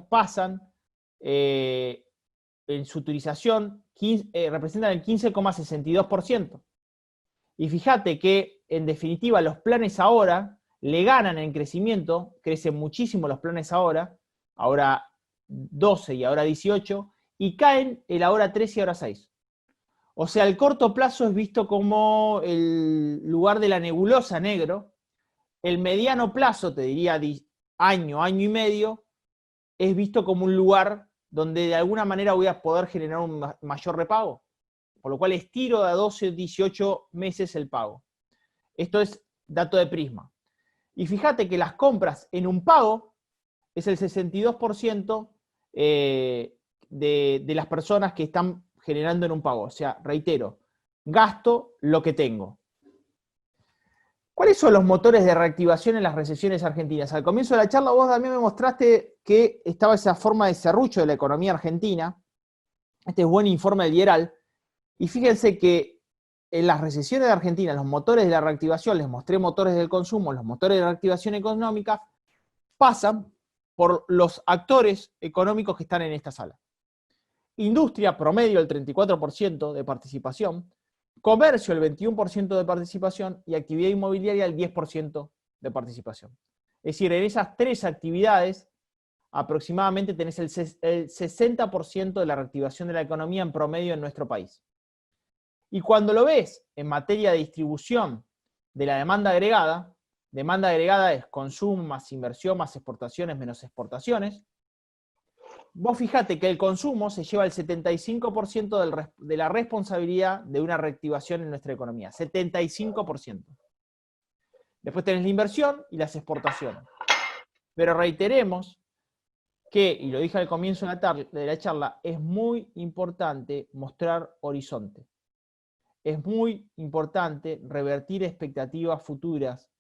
pasan en su utilización, representan el 15,62%. Y fíjate que, en definitiva, los planes ahora le ganan en crecimiento, crecen muchísimo los planes ahora 12 y ahora 18, y caen el ahora 3 y ahora 6. O sea, el corto plazo es visto como el lugar de la nebulosa negro. El mediano plazo, te diría año, año y medio, es visto como un lugar donde de alguna manera voy a poder generar un mayor repago. Por lo cual estiro de a 12, 18 meses el pago. Esto es dato de Prisma. Y fíjate que las compras en un pago es el 62% de las personas que están generando en un pago. O sea, reitero, gasto lo que tengo. ¿Cuáles son los motores de reactivación en las recesiones argentinas? Al comienzo de la charla vos también me mostraste que estaba esa forma de serrucho de la economía argentina. Este es buen informe del IERAL. Y fíjense que en las recesiones de Argentina, los motores de la reactivación, les mostré motores del consumo, los motores de reactivación económica, pasan por los actores económicos que están en esta sala. Industria, promedio, el 34% de participación. Comercio, el 21% de participación. Y actividad inmobiliaria, el 10% de participación. Es decir, en esas 3 actividades, aproximadamente tenés el 60% de la reactivación de la economía en promedio en nuestro país. Y cuando lo ves en materia de distribución de la demanda agregada es consumo más inversión más exportaciones menos exportaciones, vos fijate que el consumo se lleva el 75% de la responsabilidad de una reactivación en nuestra economía. 75%. Después tenés la inversión y las exportaciones. Pero reiteremos que, y lo dije al comienzo de la charla, es muy importante mostrar horizonte. Es muy importante revertir expectativas futuras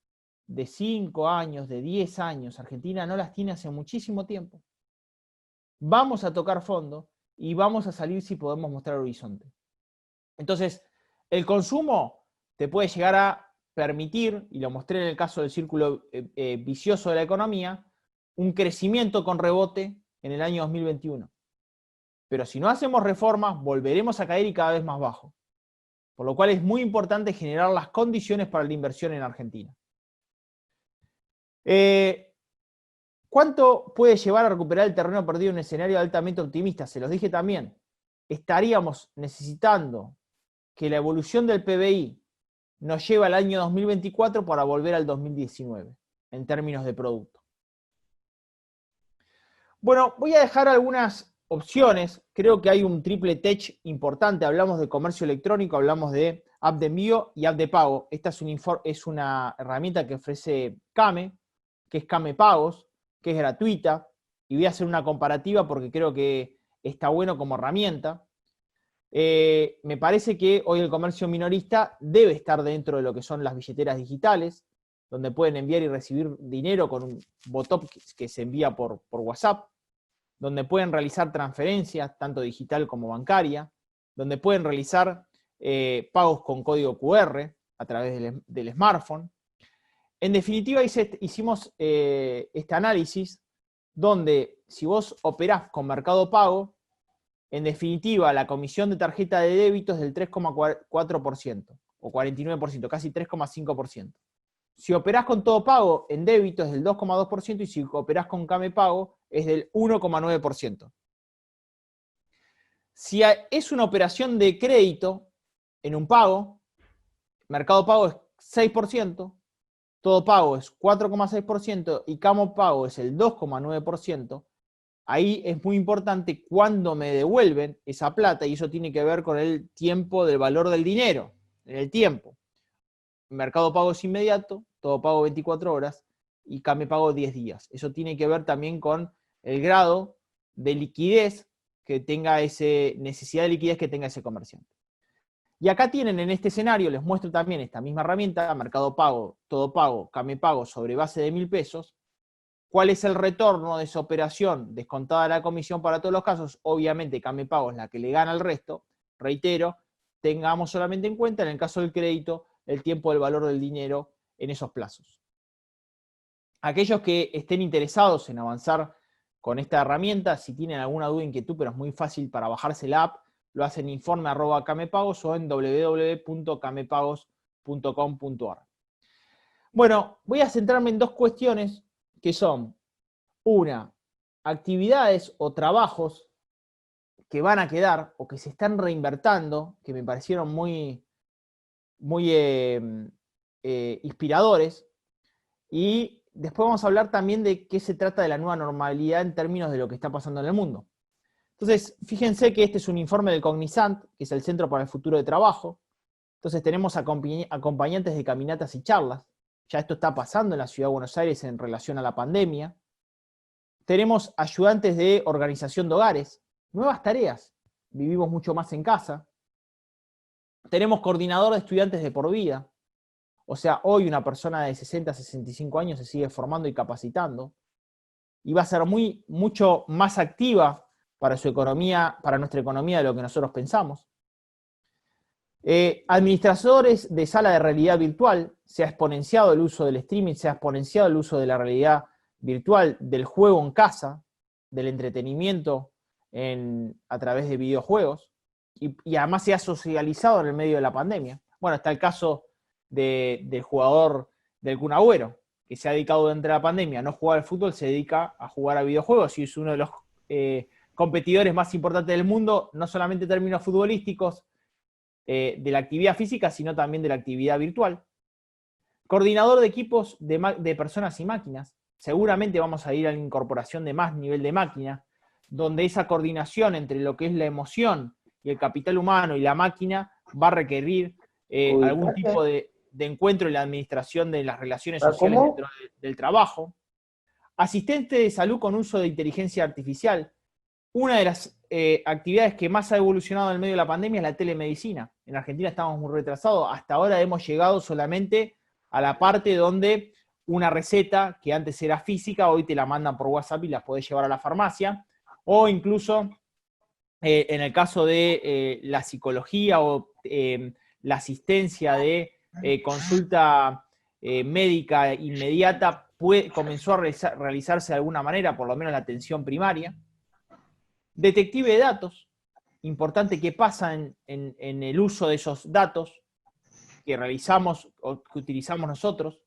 de 5 años, de 10 años. Argentina no las tiene hace muchísimo tiempo. Vamos a tocar fondo y vamos a salir si podemos mostrar horizonte. Entonces, el consumo te puede llegar a permitir, y lo mostré en el caso del círculo vicioso de la economía, un crecimiento con rebote en el año 2021. Pero si no hacemos reformas, volveremos a caer y cada vez más bajo. Por lo cual es muy importante generar las condiciones para la inversión en Argentina. ¿Cuánto puede llevar a recuperar el terreno perdido en un escenario altamente optimista? Se los dije también. Estaríamos necesitando que la evolución del PBI nos lleve al año 2024 para volver al 2019, en términos de producto. Bueno, voy a dejar algunas opciones. Creo que hay un triple tech importante. Hablamos de comercio electrónico, hablamos de app de envío y app de pago. Esta es una herramienta que ofrece Kame, que es Kame Pagos, que es gratuita, y voy a hacer una comparativa porque creo que está bueno como herramienta. Me parece que hoy el comercio minorista debe estar dentro de lo que son las billeteras digitales, donde pueden enviar y recibir dinero con un botón que se envía por WhatsApp, donde pueden realizar transferencias, tanto digital como bancaria, donde pueden realizar pagos con código QR a través del smartphone. En definitiva, hicimos este análisis donde si vos operás con Mercado Pago, en definitiva la comisión de tarjeta de débito es del 3,4% o 49%, casi 3,5%. Si operás con Todo Pago en débito es del 2,2% y si operás con Kame Pago es del 1,9%. Si es una operación de crédito en un pago, Mercado Pago es 6%, Todo Pago es 4,6% y Kame Pago es el 2,9%, ahí es muy importante cuándo me devuelven esa plata y eso tiene que ver con el tiempo del valor del dinero, en el tiempo. Mercado Pago es inmediato, Todo Pago 24 horas y Kame Pago 10 días. Eso tiene que ver también con el grado de liquidez que tenga necesidad de liquidez que tenga ese comerciante. Y acá tienen en este escenario, les muestro también esta misma herramienta, Mercado Pago, Todo Pago, Kame Pago sobre base de 1.000 pesos. ¿Cuál es el retorno de esa operación descontada la comisión para todos los casos? Obviamente Kame Pago es la que le gana al resto. Reitero, tengamos solamente en cuenta en el caso del crédito el tiempo del valor del dinero en esos plazos. Aquellos que estén interesados en avanzar con esta herramienta, si tienen alguna duda, inquietud, pero es muy fácil para bajarse la app, lo hacen informe@kamepagos o en www.kamepagos.com.ar. Bueno, voy a centrarme en dos cuestiones que son, una, actividades o trabajos que van a quedar o que se están reinvertando, que me parecieron muy inspiradores, y después vamos a hablar también de qué se trata de la nueva normalidad en términos de lo que está pasando en el mundo. Entonces, fíjense que este es un informe del Cognizant, que es el Centro para el Futuro de Trabajo. Entonces tenemos acompañantes de caminatas y charlas. Ya esto está pasando en la Ciudad de Buenos Aires en relación a la pandemia. Tenemos ayudantes de organización de hogares, nuevas tareas. Vivimos mucho más en casa. Tenemos coordinador de estudiantes de por vida. O sea, hoy una persona de 60 a 65 años se sigue formando y capacitando. Y va a ser mucho más activa para su economía, para nuestra economía de lo que nosotros pensamos. Administradores de sala de realidad virtual, se ha exponenciado el uso del streaming, se ha exponenciado el uso de la realidad virtual, del juego en casa, del entretenimiento a través de videojuegos, y además se ha socializado en el medio de la pandemia. Bueno, está el caso del jugador del Kun Agüero, que se ha dedicado durante la pandemia a no jugar al fútbol, se dedica a jugar a videojuegos y es uno de los competidores más importantes del mundo, no solamente en términos futbolísticos, de la actividad física, sino también de la actividad virtual. Coordinador de equipos de personas y máquinas. Seguramente vamos a ir a la incorporación de más nivel de máquina. donde esa coordinación entre lo que es la emoción y el capital humano y la máquina va a requerir algún tipo de encuentro en la administración de las relaciones sociales dentro del trabajo. Asistente de salud con uso de inteligencia artificial. Una de las actividades que más ha evolucionado en el medio de la pandemia es la telemedicina. En Argentina estamos muy retrasados. Hasta ahora hemos llegado solamente a la parte donde una receta que antes era física, hoy te la mandan por WhatsApp y la podés llevar a la farmacia. O incluso en el caso de la psicología o la asistencia de consulta médica inmediata comenzó a realizarse de alguna manera, por lo menos la atención primaria. Detective de datos, importante qué pasa en el uso de esos datos que realizamos o que utilizamos nosotros,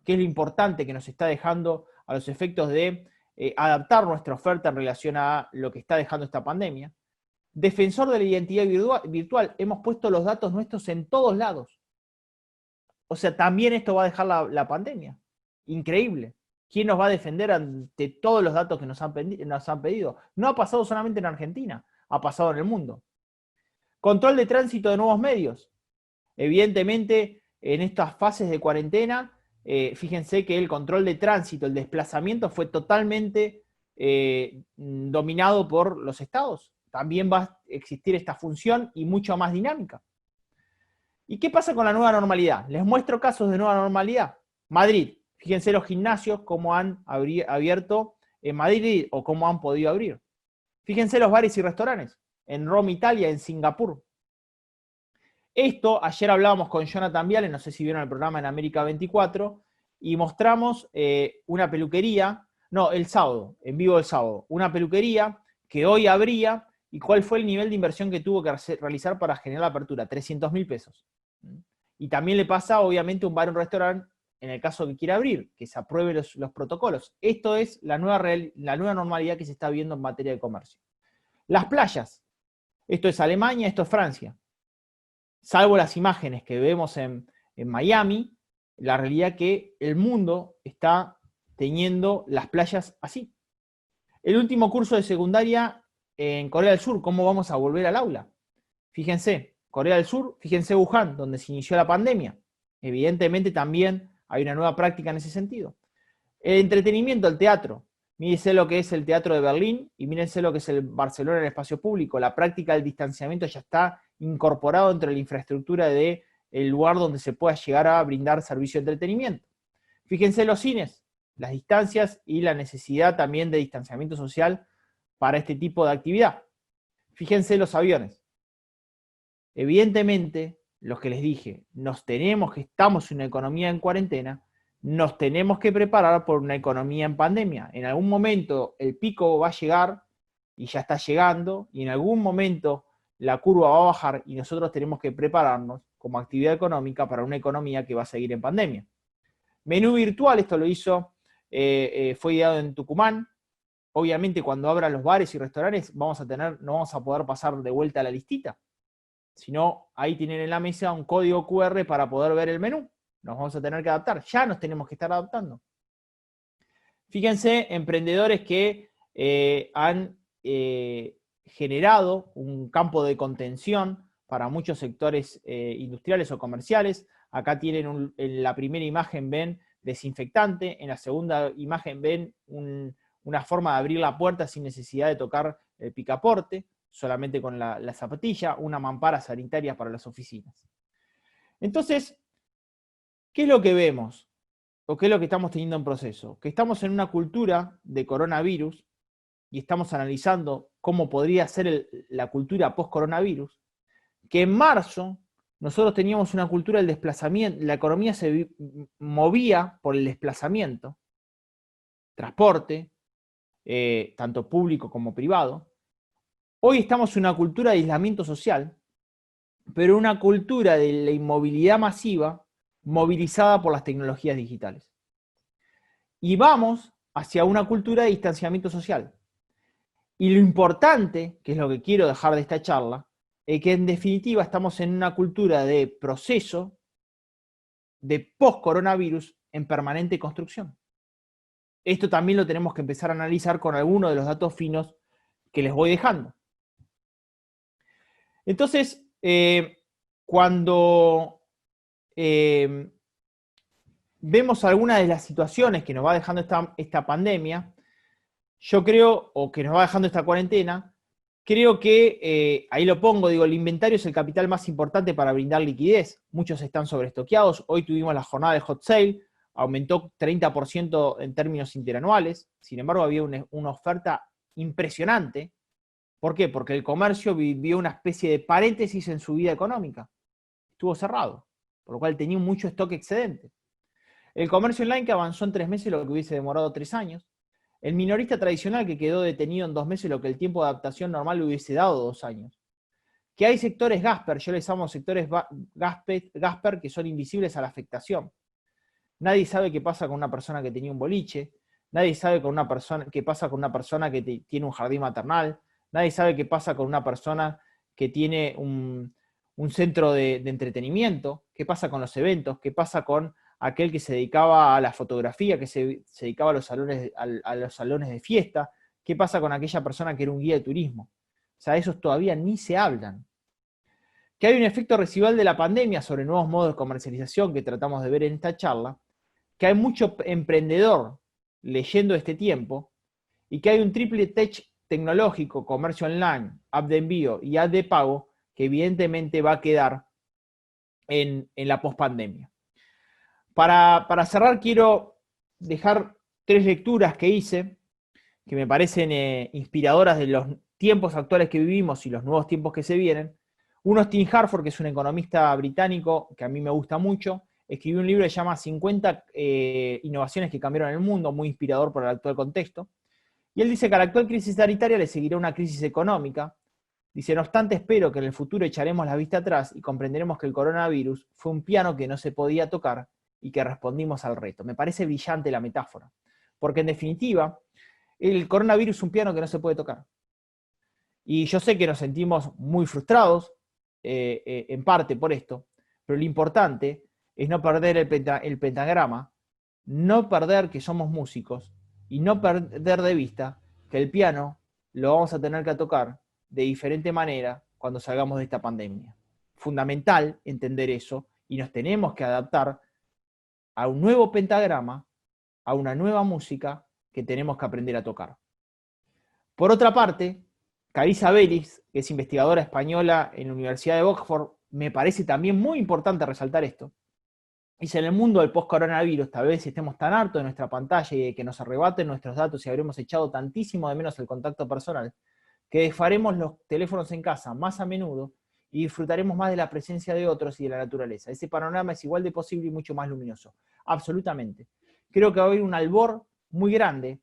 qué es lo importante que nos está dejando a los efectos de adaptar nuestra oferta en relación a lo que está dejando esta pandemia. Defensor de la identidad virtual, hemos puesto los datos nuestros en todos lados. O sea, también esto va a dejar la pandemia. Increíble. ¿Quién nos va a defender ante todos los datos que nos han pedido? No ha pasado solamente en Argentina, ha pasado en el mundo. Control de tránsito de nuevos medios. Evidentemente, en estas fases de cuarentena, fíjense que el control de tránsito, el desplazamiento fue totalmente dominado por los estados. También va a existir esta función y mucho más dinámica. ¿Y qué pasa con la nueva normalidad? Les muestro casos de nueva normalidad. Madrid. Fíjense los gimnasios cómo han abierto en Madrid o cómo han podido abrir. Fíjense los bares y restaurantes en Roma, Italia, en Singapur. Esto, ayer hablábamos con Jonathan Viale, no sé si vieron el programa en América 24, y mostramos una peluquería, no, el sábado, en vivo el sábado, una peluquería que hoy abría, y cuál fue el nivel de inversión que tuvo que realizar para generar la apertura, 300.000 pesos. Y también le pasa, obviamente, un bar o un restaurante, en el caso que quiera abrir, que se aprueben los protocolos. Esto es la nueva normalidad que se está viendo en materia de comercio. Las playas. Esto es Alemania, esto es Francia. Salvo las imágenes que vemos en Miami, la realidad es que el mundo está teniendo las playas así. El último curso de secundaria en Corea del Sur, ¿cómo vamos a volver al aula? Fíjense, Corea del Sur, fíjense Wuhan, donde se inició la pandemia. Evidentemente también hay una nueva práctica en ese sentido. El entretenimiento, el teatro. Mírense lo que es el Teatro de Berlín y mírense lo que es el Barcelona en el espacio público. La práctica del distanciamiento ya está incorporado dentro de la infraestructura del lugar donde se pueda llegar a brindar servicio de entretenimiento. Fíjense los cines, las distancias y la necesidad también de distanciamiento social para este tipo de actividad. Fíjense los aviones. Evidentemente, los que les dije, estamos en una economía en cuarentena, nos tenemos que preparar por una economía en pandemia. En algún momento el pico va a llegar, y ya está llegando, y en algún momento la curva va a bajar, y nosotros tenemos que prepararnos como actividad económica para una economía que va a seguir en pandemia. Menú virtual, esto lo hizo, fue ideado en Tucumán. Obviamente cuando abran los bares y restaurantes no vamos a poder pasar de vuelta a la listita, sino ahí tienen en la mesa un código QR para poder ver el menú. Nos vamos a tener que adaptar, ya nos tenemos que estar adaptando. Fíjense, emprendedores que han generado un campo de contención para muchos sectores industriales o comerciales. Acá tienen en la primera imagen ven desinfectante, en la segunda imagen ven una forma de abrir la puerta sin necesidad de tocar el picaporte, solamente con la zapatilla, una mampara sanitaria para las oficinas. Entonces, ¿qué es lo que vemos? ¿O qué es lo que estamos teniendo en proceso? Que estamos en una cultura de coronavirus y estamos analizando cómo podría ser la cultura post-coronavirus, que en marzo nosotros teníamos una cultura del desplazamiento, la economía se movía por el desplazamiento, transporte, tanto público como privado. Hoy estamos en una cultura de aislamiento social, pero una cultura de la inmovilidad masiva movilizada por las tecnologías digitales. Y vamos hacia una cultura de distanciamiento social. Y lo importante, que es lo que quiero dejar de esta charla, es que en definitiva estamos en una cultura de proceso de post-coronavirus en permanente construcción. Esto también lo tenemos que empezar a analizar con algunos de los datos finos que les voy dejando. Entonces, cuando vemos algunas de las situaciones que nos va dejando esta pandemia, yo creo, o que nos va dejando esta cuarentena, creo que, ahí lo pongo, digo, el inventario es el capital más importante para brindar liquidez. Muchos están sobreestoqueados. Hoy tuvimos la jornada de hot sale, aumentó 30% en términos interanuales. Sin embargo, había una oferta impresionante. ¿Por qué? Porque el comercio vivió una especie de paréntesis en su vida económica. Estuvo cerrado, por lo cual tenía mucho stock excedente. El comercio online que avanzó en 3 meses lo que hubiese demorado 3 años. El minorista tradicional que quedó detenido en 2 meses lo que el tiempo de adaptación normal le hubiese dado 2 años. Que hay sectores Gasper, yo les llamo sectores Gasper, que son invisibles a la afectación. Nadie sabe qué pasa con una persona que tenía un boliche, nadie sabe qué pasa con una persona que tiene un jardín maternal, nadie sabe qué pasa con una persona que tiene un centro de entretenimiento, qué pasa con los eventos, qué pasa con aquel que se dedicaba a la fotografía, que se dedicaba a los salones de fiesta, qué pasa con aquella persona que era un guía de turismo. O sea, esos todavía ni se hablan. Que hay un efecto residual de la pandemia sobre nuevos modos de comercialización que tratamos de ver en esta charla, que hay mucho emprendedor leyendo este tiempo, y que hay un triple tech tecnológico, comercio online, app de envío y app de pago, que evidentemente va a quedar en la pospandemia. Para cerrar, quiero dejar 3 lecturas que hice, que me parecen inspiradoras de los tiempos actuales que vivimos y los nuevos tiempos que se vienen. Uno es Tim Harford, que es un economista británico que a mí me gusta mucho. Escribió un libro que se llama 50 innovaciones que cambiaron el mundo, muy inspirador por el actual contexto. Y él dice que a la actual crisis sanitaria le seguirá una crisis económica. Dice, no obstante, espero que en el futuro echaremos la vista atrás y comprenderemos que el coronavirus fue un piano que no se podía tocar y que respondimos al reto. Me parece brillante la metáfora, porque en definitiva, el coronavirus es un piano que no se puede tocar. Y yo sé que nos sentimos muy frustrados, en parte por esto, pero lo importante es no perder el pentagrama, no perder que somos músicos y no perder de vista que el piano lo vamos a tener que tocar de diferente manera cuando salgamos de esta pandemia. Fundamental entender eso y nos tenemos que adaptar a un nuevo pentagrama, a una nueva música que tenemos que aprender a tocar. Por otra parte, Carissa Bellis, que es investigadora española en la Universidad de Oxford, me parece también muy importante resaltar esto. Dice, en el mundo del post-coronavirus, tal vez estemos tan hartos de nuestra pantalla y de que nos arrebaten nuestros datos y habremos echado tantísimo de menos el contacto personal, que dejaremos los teléfonos en casa más a menudo y disfrutaremos más de la presencia de otros y de la naturaleza. Ese panorama es igual de posible y mucho más luminoso. Absolutamente. Creo que va a haber un albor muy grande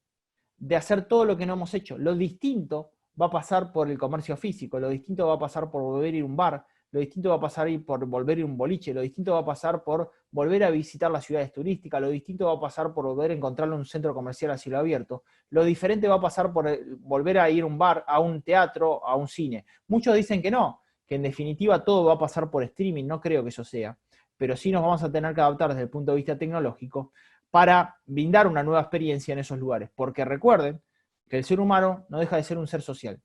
de hacer todo lo que no hemos hecho. Lo distinto va a pasar por el comercio físico, lo distinto va a pasar por volver a ir a un bar, lo distinto va a pasar por volver a ir a un boliche, lo distinto va a pasar por volver a visitar las ciudades turísticas, lo distinto va a pasar por volver a encontrar un centro comercial a cielo abierto, lo diferente va a pasar por volver a ir a un bar, a un teatro, a un cine. Muchos dicen que no, que en definitiva todo va a pasar por streaming, no creo que eso sea, pero sí nos vamos a tener que adaptar desde el punto de vista tecnológico para brindar una nueva experiencia en esos lugares, porque recuerden que el ser humano no deja de ser un ser social,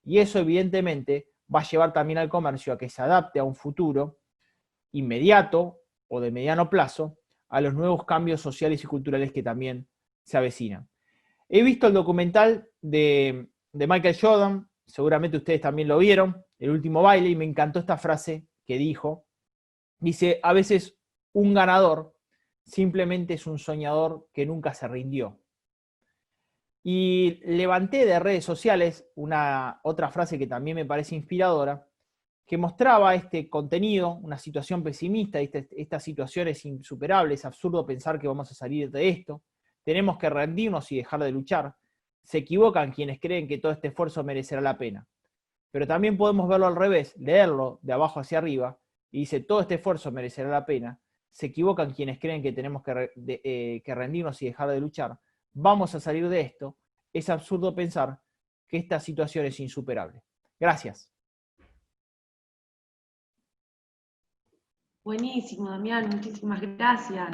y eso evidentemente va a llevar también al comercio a que se adapte a un futuro inmediato o de mediano plazo a los nuevos cambios sociales y culturales que también se avecinan. He visto el documental de Michael Jordan, seguramente ustedes también lo vieron, El último baile, y me encantó esta frase que dijo. Dice, a veces un ganador simplemente es un soñador que nunca se rindió. Y levanté de redes sociales otra frase que también me parece inspiradora, que mostraba este contenido, una situación pesimista, esta situación es insuperable, es absurdo pensar que vamos a salir de esto, tenemos que rendirnos y dejar de luchar. Se equivocan quienes creen que todo este esfuerzo merecerá la pena. Pero también podemos verlo al revés, leerlo de abajo hacia arriba, y dice, todo este esfuerzo merecerá la pena. Se equivocan quienes creen que tenemos que rendirnos y dejar de luchar. Vamos a salir de esto. Es absurdo pensar que esta situación es insuperable. Gracias. Buenísimo, Damián, muchísimas gracias.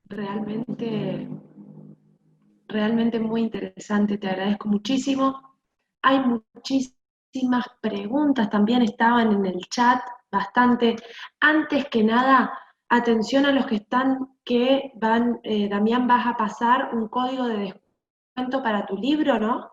Realmente muy interesante, te agradezco muchísimo. hay muchísimas preguntas, también estaban en el chat bastante. Antes que nada, atención a los que están, que van, Damián, vas a pasar un código de descuento para tu libro, ¿no?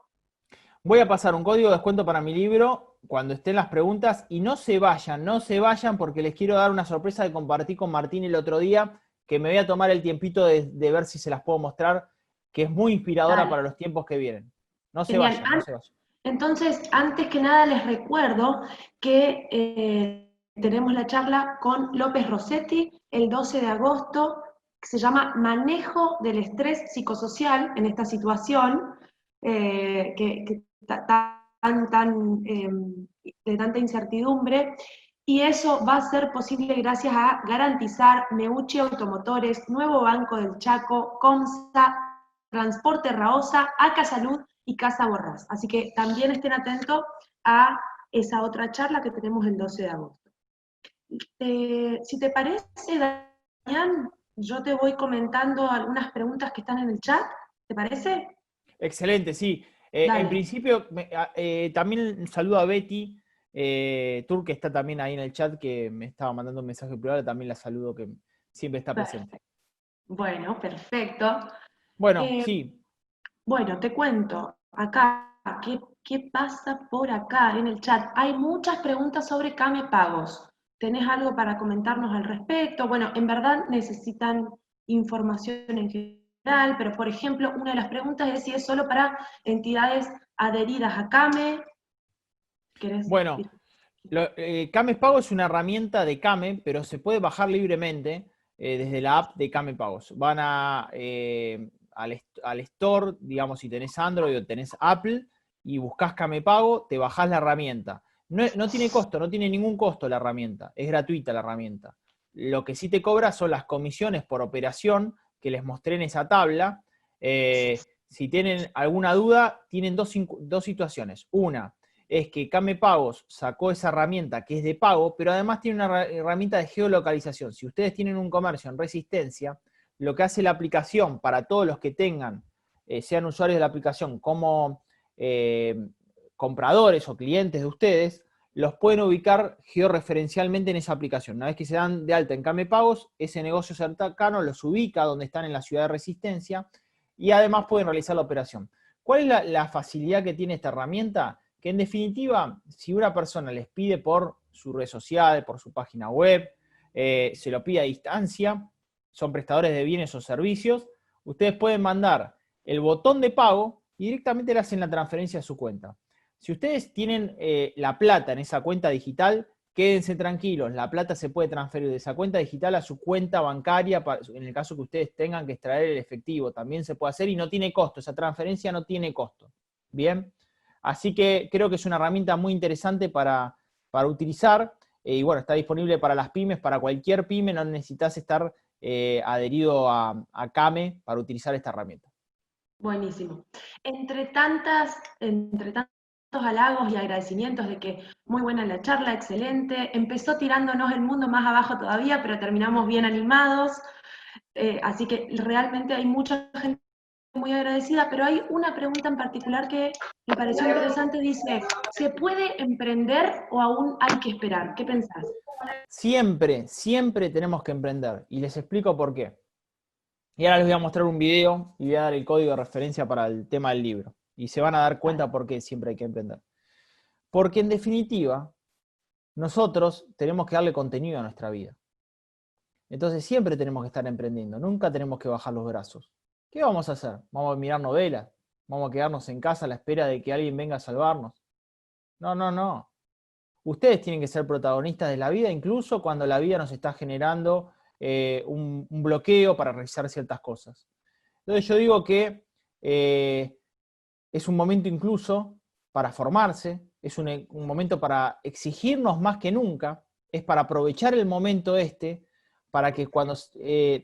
Voy a pasar un código de descuento para mi libro cuando estén las preguntas y no se vayan porque les quiero dar una sorpresa que compartí con Martín el otro día, que me voy a tomar el tiempito de ver si se las puedo mostrar, que es muy inspiradora Dale. para los tiempos que vienen. No se Genial. vayan, no se vayan. Entonces, antes que nada les recuerdo que tenemos la charla con López Rossetti el 12 de agosto, que se llama Manejo del estrés psicosocial en esta situación, que de tanta incertidumbre, y eso va a ser posible gracias a Garantizar, Meucci Automotores, Nuevo Banco del Chaco, Comsa, Transporte Raosa, ACA Salud y Casa Borrás. Así que también estén atentos a esa otra charla que tenemos el 12 de agosto. Si te parece, Damián, yo te voy comentando algunas preguntas que están en el chat, ¿te parece? Excelente, sí. Dale. En principio, también saludo a Betty Tur, que está también ahí en el chat, que me estaba mandando un mensaje privado, también la saludo, que siempre está presente. Bueno, perfecto. Bueno, sí. Bueno, te cuento, acá, ¿qué pasa por acá en el chat? Hay muchas preguntas sobre Kame Pagos. ¿Tenés algo para comentarnos al respecto? Bueno, en verdad necesitan información en general, pero por ejemplo, una de las preguntas es si es solo para entidades adheridas a Kame. ¿Querés Bueno, decir? Kame Pago es una herramienta de Kame, pero se puede bajar libremente desde la app de Kame Pagos. Van al store, digamos, si tenés Android o tenés Apple, y buscás Kame Pago, te bajás la herramienta. No tiene costo, no tiene ningún costo la herramienta, es gratuita la herramienta. Lo que sí te cobra son las comisiones por operación que les mostré en esa tabla. Si tienen alguna duda, tienen dos situaciones. Una es que Kame Pagos sacó esa herramienta que es de pago, pero además tiene una herramienta de geolocalización. Si ustedes tienen un comercio en Resistencia, lo que hace la aplicación para todos los que tengan, sean usuarios de la aplicación como compradores o clientes de ustedes, los pueden ubicar georreferencialmente en esa aplicación. Una vez que se dan de alta en Kame Pagos, ese negocio cercano los ubica donde están en la ciudad de Resistencia y además pueden realizar la operación. ¿Cuál es la facilidad que tiene esta herramienta? Que en definitiva, si una persona les pide por su red social, por su página web, se lo pide a distancia, son prestadores de bienes o servicios, ustedes pueden mandar el botón de pago y directamente le hacen la transferencia a su cuenta. Si ustedes tienen la plata en esa cuenta digital, quédense tranquilos, la plata se puede transferir de esa cuenta digital a su cuenta bancaria, en el caso que ustedes tengan que extraer el efectivo, también se puede hacer y no tiene costo, esa transferencia no tiene costo. Bien. Así que creo que es una herramienta muy interesante para utilizar y bueno, está disponible para las pymes, para cualquier pyme, no necesitas estar adherido a Kame para utilizar esta herramienta. Buenísimo. Entre tantos halagos y agradecimientos de que muy buena la charla, excelente, empezó tirándonos el mundo más abajo todavía, pero terminamos bien animados, así que realmente hay mucha gente muy agradecida, pero hay una pregunta en particular que me pareció interesante, dice, ¿se puede emprender o aún hay que esperar? ¿Qué pensás? Siempre, siempre tenemos que emprender y les explico por qué. Y ahora les voy a mostrar un video y voy a dar el código de referencia para el tema del libro. Y se van a dar cuenta por qué siempre hay que emprender. Porque en definitiva, nosotros tenemos que darle contenido a nuestra vida. Entonces siempre tenemos que estar emprendiendo, nunca tenemos que bajar los brazos. ¿Qué vamos a hacer? ¿Vamos a mirar novelas? ¿Vamos a quedarnos en casa a la espera de que alguien venga a salvarnos? No, no, no. Ustedes tienen que ser protagonistas de la vida, incluso cuando la vida nos está generando un bloqueo para realizar ciertas cosas. Entonces yo digo que es un momento incluso para formarse, es un momento para exigirnos más que nunca, es para aprovechar el momento para que cuando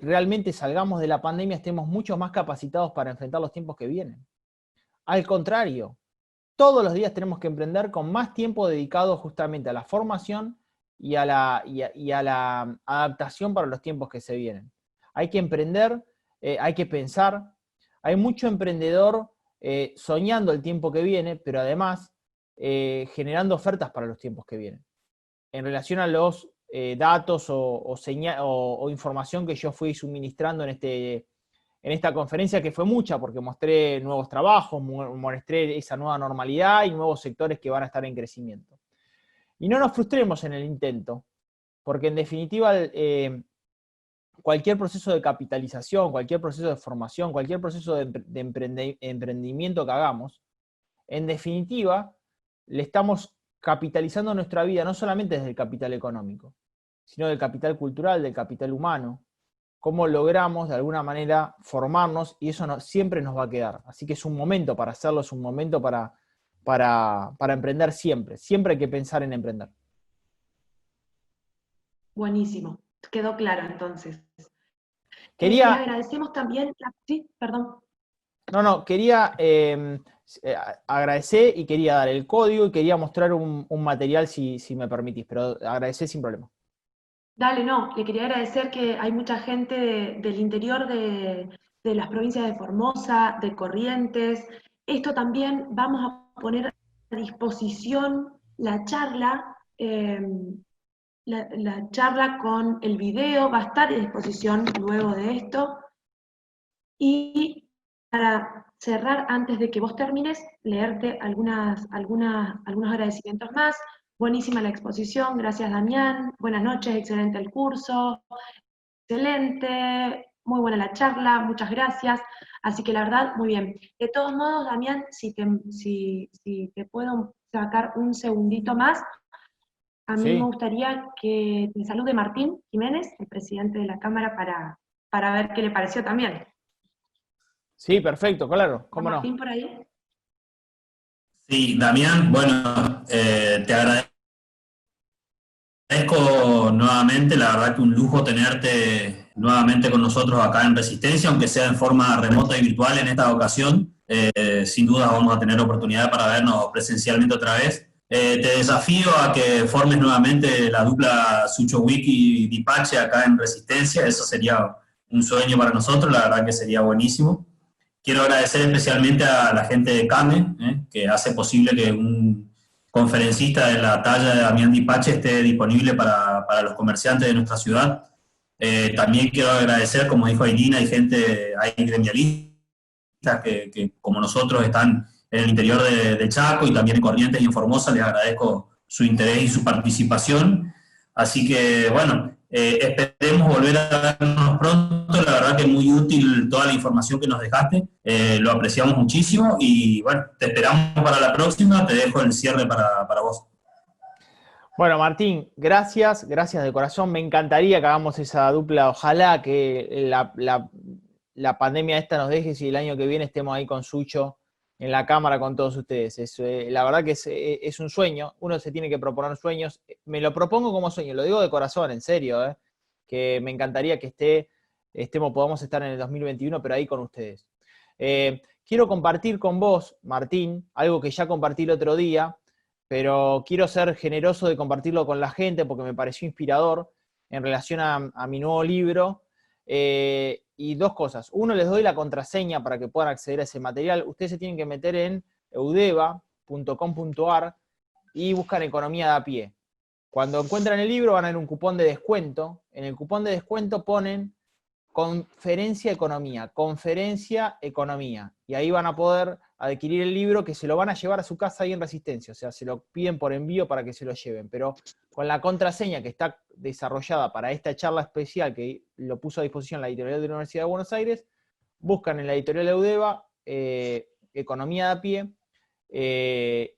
realmente salgamos de la pandemia estemos mucho más capacitados para enfrentar los tiempos que vienen. Al contrario, todos los días tenemos que emprender con más tiempo dedicado justamente a la formación y a la adaptación para los tiempos que se vienen. Hay que emprender, hay que pensar. Hay mucho emprendedor soñando el tiempo que viene, pero además generando ofertas para los tiempos que vienen. En relación a los datos o información que yo fui suministrando en esta conferencia, que fue mucha, porque mostré nuevos trabajos, mostré esa nueva normalidad y nuevos sectores que van a estar en crecimiento. Y no nos frustremos en el intento, porque en definitiva cualquier proceso de capitalización, cualquier proceso de formación, cualquier proceso de emprendimiento que hagamos, en definitiva le estamos capitalizando nuestra vida no solamente desde el capital económico, sino del capital cultural, del capital humano, cómo logramos de alguna manera formarnos, y eso siempre nos va a quedar. Así que es un momento para hacerlo, es un momento para emprender siempre. Siempre hay que pensar en emprender. Buenísimo, quedó claro entonces. Les agradecemos también, sí, perdón. No, quería agradecer y quería dar el código y quería mostrar un material si me permitís, pero agradecer sin problema. Dale, no, le quería agradecer que hay mucha gente del interior de las provincias de Formosa, de Corrientes. Esto también vamos a poner a disposición la charla, la charla con el video va a estar a disposición luego de esto. Y para cerrar, antes de que vos termines, leerte algunos agradecimientos más. Buenísima la exposición, gracias Damián, buenas noches, excelente el curso, excelente, muy buena la charla, muchas gracias. Así que la verdad, muy bien. De todos modos, Damián, si te puedo sacar un segundito más, a mí me gustaría que te salude Martín Jiménez, el presidente de la Cámara, para ver qué le pareció también. Sí, perfecto, claro, cómo no. ¿Martín por ahí? Sí, Damián, bueno, te agradezco nuevamente, la verdad que un lujo tenerte nuevamente con nosotros acá en Resistencia, aunque sea en forma remota y virtual en esta ocasión. Sin duda vamos a tener oportunidad para vernos presencialmente otra vez. Te desafío a que formes nuevamente la dupla Sucho Wiki y Dipache acá en Resistencia, eso sería un sueño para nosotros, la verdad que sería buenísimo. Quiero agradecer especialmente a la gente de CAME, que hace posible que un conferencista de la talla de Damián Dipache esté disponible para los comerciantes de nuestra ciudad. También quiero agradecer, como dijo Ailina, hay gremialistas que como nosotros están en el interior de Chaco y también en Corrientes y en Formosa. Les agradezco su interés y su participación. Así que, bueno, esperemos volver a vernos pronto. La verdad que es muy útil toda la información que nos dejaste. Lo apreciamos muchísimo y, bueno, te esperamos para la próxima. Te dejo el cierre para vos. Bueno, Martín, gracias de corazón. Me encantaría que hagamos esa dupla. Ojalá que la pandemia esta nos deje y el año que viene estemos ahí con Sucho en la cámara con todos ustedes. La verdad que es un sueño. Uno se tiene que proponer sueños. Me lo propongo como sueño, lo digo de corazón, en serio, que me encantaría que podamos estar en el 2021, pero ahí con ustedes. Quiero compartir con vos, Martín, algo que ya compartí el otro día, pero quiero ser generoso de compartirlo con la gente porque me pareció inspirador en relación a mi nuevo libro. Y dos cosas. Uno, les doy la contraseña para que puedan acceder a ese material. Ustedes se tienen que meter en eudeva.com.ar y buscan Economía de a pie. Cuando encuentran el libro van a ver un cupón de descuento. En el cupón de descuento ponen Conferencia Economía. Y ahí van a poder adquirir el libro, que se lo van a llevar a su casa ahí en Resistencia. O sea, se lo piden por envío para que se lo lleven. Pero con la contraseña que está desarrollada para esta charla especial, que lo puso a disposición la editorial de la Universidad de Buenos Aires, buscan en la editorial de Eudeva Economía de a pie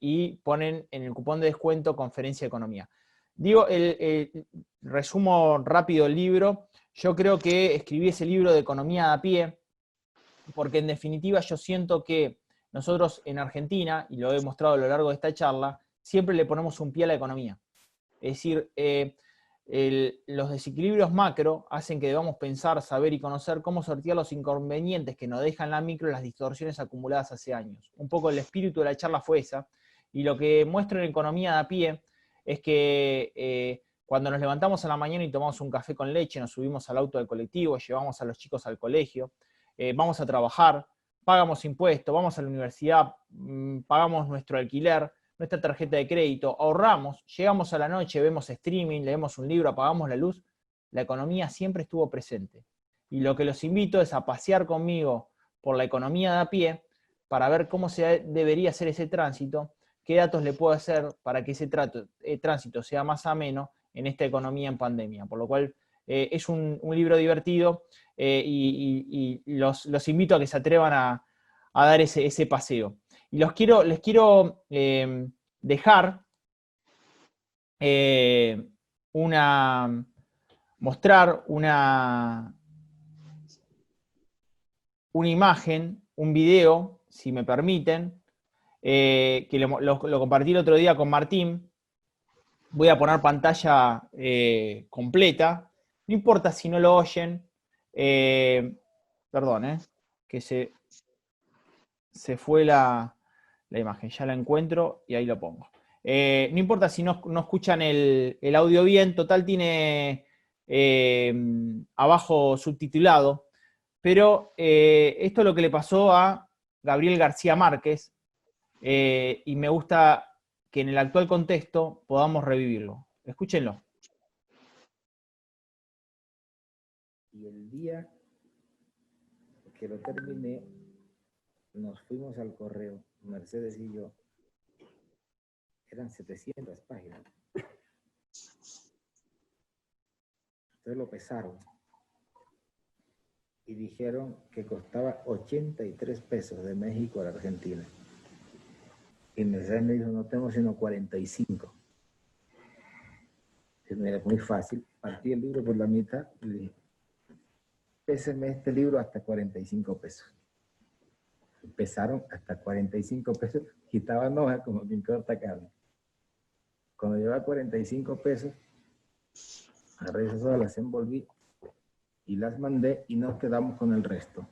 y ponen en el cupón de descuento Conferencia Economía. Digo, resumo rápido el libro. Yo creo que escribí ese libro de Economía de a pie porque en definitiva yo siento que nosotros en Argentina, y lo he demostrado a lo largo de esta charla, siempre le ponemos un pie a la economía. Es decir, los desequilibrios macro hacen que debamos pensar, saber y conocer cómo sortear los inconvenientes que nos dejan la micro y las distorsiones acumuladas hace años. Un poco el espíritu de la charla fue esa, y lo que muestro en Economía de a pie es que cuando nos levantamos a la mañana y tomamos un café con leche, nos subimos al auto del colectivo, llevamos a los chicos al colegio, vamos a trabajar, pagamos impuestos, vamos a la universidad, pagamos nuestro alquiler, nuestra tarjeta de crédito, ahorramos, llegamos a la noche, vemos streaming, leemos un libro, apagamos la luz, la economía siempre estuvo presente. Y lo que los invito es a pasear conmigo por la economía de a pie para ver cómo debería ser ese tránsito, qué datos le puedo hacer para que ese tránsito sea más ameno en esta economía en pandemia. Por lo cual es un libro divertido y los invito a que se atrevan a dar ese paseo. Y les quiero dejar mostrar una imagen, un video, si me permiten, que lo compartí el otro día con Martín. Voy a poner pantalla completa. No importa si no lo oyen. Perdón, que se fue la imagen. Ya la encuentro y ahí lo pongo. No importa si no escuchan el audio bien. Total tiene abajo subtitulado. Pero esto es lo que le pasó a Gabriel García Márquez. Y me gusta que en el actual contexto podamos revivirlo. Escúchenlo. Y el día que lo terminé, nos fuimos al correo, Mercedes y yo. Eran 700 páginas. Entonces lo pesaron. Y dijeron que costaba 83 pesos de México a la Argentina. Y Mercedes me dijo, no tengo sino 45. Y mira, muy fácil. Partí el libro por la mitad y le dije, péseme este libro hasta 45 pesos. Pesaron hasta 45 pesos, quitaban hojas como quien corta carne. Cuando llevaba 45 pesos, agarré esas hojas, las envolví y las mandé y nos quedamos con el resto.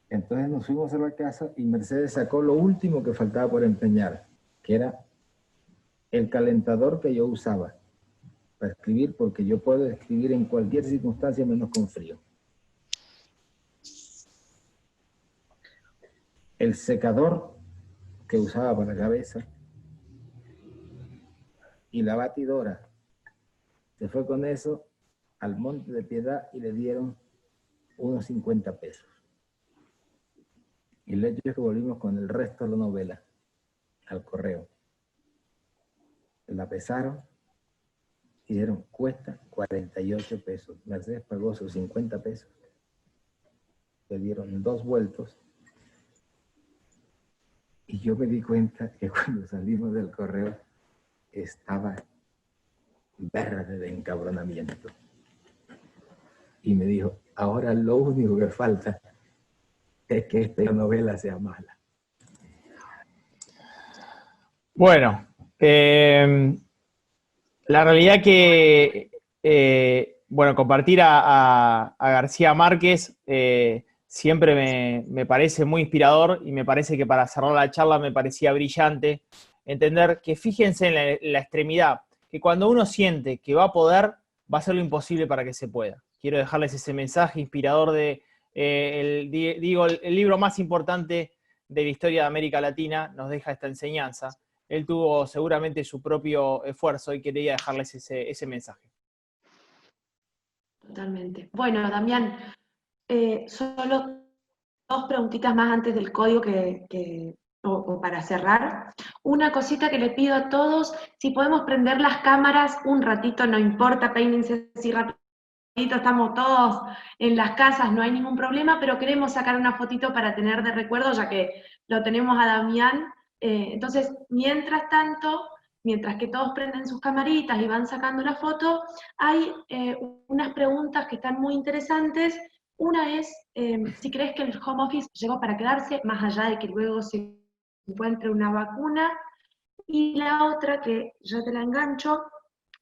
Entonces nos fuimos a la casa y Mercedes sacó lo último que faltaba por empeñar, que era el calentador que yo usaba para escribir, porque yo puedo escribir en cualquier circunstancia menos con frío. El secador que usaba para la cabeza y la batidora. Se fue con eso al Monte de Piedad y le dieron unos 50 pesos. Y el hecho es que volvimos con el resto de la novela al correo. La pesaron y dijeron, cuesta 48 pesos. Mercedes pagó sus 50 pesos. Le dieron 2 vueltos. Y yo me di cuenta que cuando salimos del correo estaba verde de encabronamiento. Y me dijo, ahora lo único que falta es que esta novela sea mala. Bueno, la realidad que, compartir a García Márquez siempre me parece muy inspirador y me parece que para cerrar la charla me parecía brillante entender que fíjense en la extremidad, que cuando uno siente que va a poder, va a hacer lo imposible para que se pueda. Quiero dejarles ese mensaje inspirador de, el libro más importante de la historia de América Latina nos deja esta enseñanza. Él tuvo seguramente su propio esfuerzo y quería dejarles ese mensaje. Totalmente. Bueno, Damián, solo 2 preguntitas más antes del código o para cerrar. Una cosita que le pido a todos, si podemos prender las cámaras un ratito, no importa, peínense así rapidito, estamos todos en las casas, no hay ningún problema, pero queremos sacar una fotito para tener de recuerdo, ya que lo tenemos a Damián. Entonces, mientras tanto, mientras que todos prenden sus camaritas y van sacando la foto, hay unas preguntas que están muy interesantes. Una es, si crees que el home office llegó para quedarse, más allá de que luego se encuentre una vacuna. Y la otra, que ya te la engancho,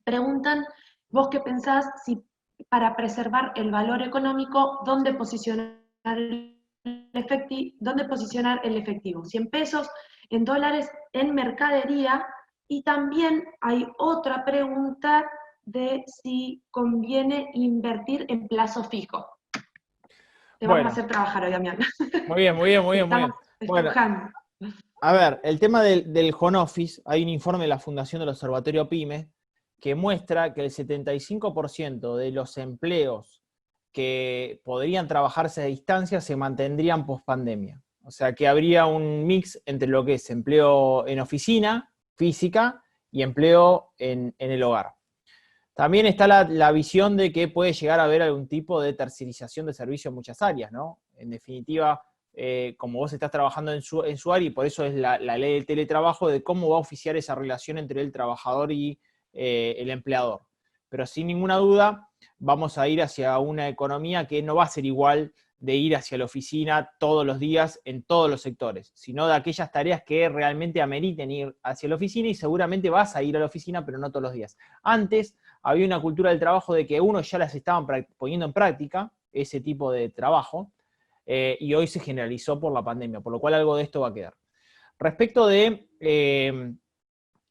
preguntan, ¿vos qué pensás si para preservar el valor económico, dónde posicionar el efectivo? 100 pesos, en dólares, en mercadería. Y también hay otra pregunta de si conviene invertir en plazo fijo. Te vamos a hacer trabajar hoy, Damián. Muy bien. Bueno, A ver, el tema del home office, hay un informe de la Fundación del Observatorio PYME que muestra que el 75% de los empleos que podrían trabajarse a distancia se mantendrían post pandemia. O sea que habría un mix entre lo que es empleo en oficina física y empleo en el hogar. También está la visión de que puede llegar a haber algún tipo de tercerización de servicios en muchas áreas, ¿no? En definitiva, como vos estás trabajando en su área, y por eso es la ley del teletrabajo, de cómo va a oficiar esa relación entre el trabajador y el empleador. Pero sin ninguna duda, vamos a ir hacia una economía que no va a ser igual de ir hacia la oficina todos los días en todos los sectores, sino de aquellas tareas que realmente ameriten ir hacia la oficina, y seguramente vas a ir a la oficina, pero no todos los días. Antes había una cultura del trabajo de que uno ya las estaban poniendo en práctica, ese tipo de trabajo, y hoy se generalizó por la pandemia, por lo cual algo de esto va a quedar. Respecto de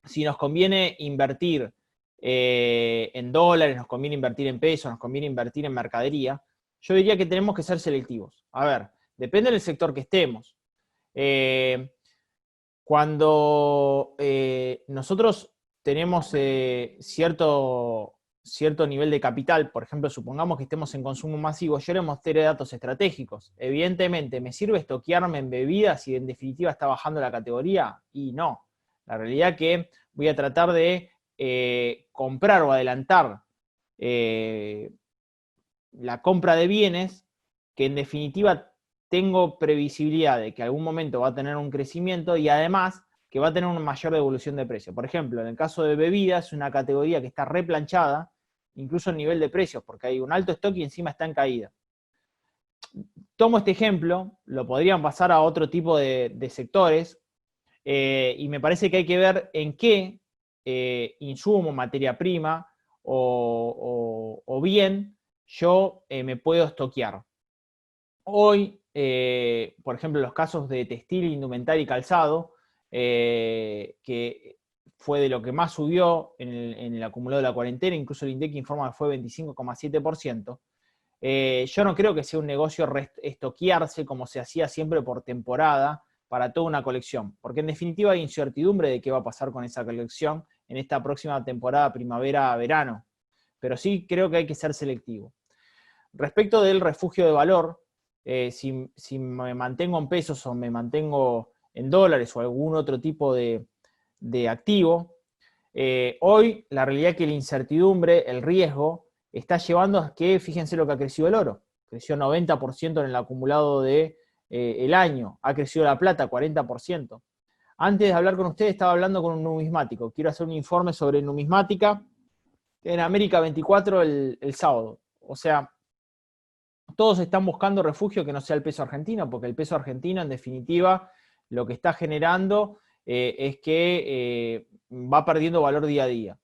si nos conviene invertir en dólares, nos conviene invertir en pesos, nos conviene invertir en mercadería, yo diría que tenemos que ser selectivos. A ver, depende del sector que estemos. Cuando nosotros tenemos cierto nivel de capital, por ejemplo, supongamos que estemos en consumo masivo, yo le mostré datos estratégicos. Evidentemente, ¿me sirve estoquearme en bebidas si en definitiva está bajando la categoría? Y no. La realidad es que voy a tratar de comprar o adelantar la compra de bienes que en definitiva tengo previsibilidad de que algún momento va a tener un crecimiento y además que va a tener una mayor devolución de precio. Por ejemplo, en el caso de bebidas, es una categoría que está replanchada, incluso en nivel de precios, porque hay un alto stock y encima está en caída. Tomo este ejemplo, lo podrían pasar a otro tipo de sectores, y me parece que hay que ver en qué insumo, materia prima o bien yo me puedo estoquear. Hoy, por ejemplo, los casos de textil, indumentaria y calzado, que fue de lo que más subió en el acumulado de la cuarentena, incluso el INDEC informa que fue 25,7%. Yo no creo que sea un negocio estoquearse como se hacía siempre por temporada para toda una colección, porque en definitiva hay incertidumbre de qué va a pasar con esa colección en esta próxima temporada primavera-verano, pero sí creo que hay que ser selectivo. Respecto del refugio de valor, si me mantengo en pesos o me mantengo en dólares o algún otro tipo de activo, hoy la realidad es que la incertidumbre, el riesgo, está llevando a que, fíjense lo que ha crecido el oro, creció 90% en el acumulado de el año, ha crecido la plata 40%. Antes de hablar con ustedes estaba hablando con un numismático, quiero hacer un informe sobre numismática en América 24 el sábado, o sea, todos están buscando refugio que no sea el peso argentino, porque el peso argentino, en definitiva, lo que está generando es que va perdiendo valor día a día.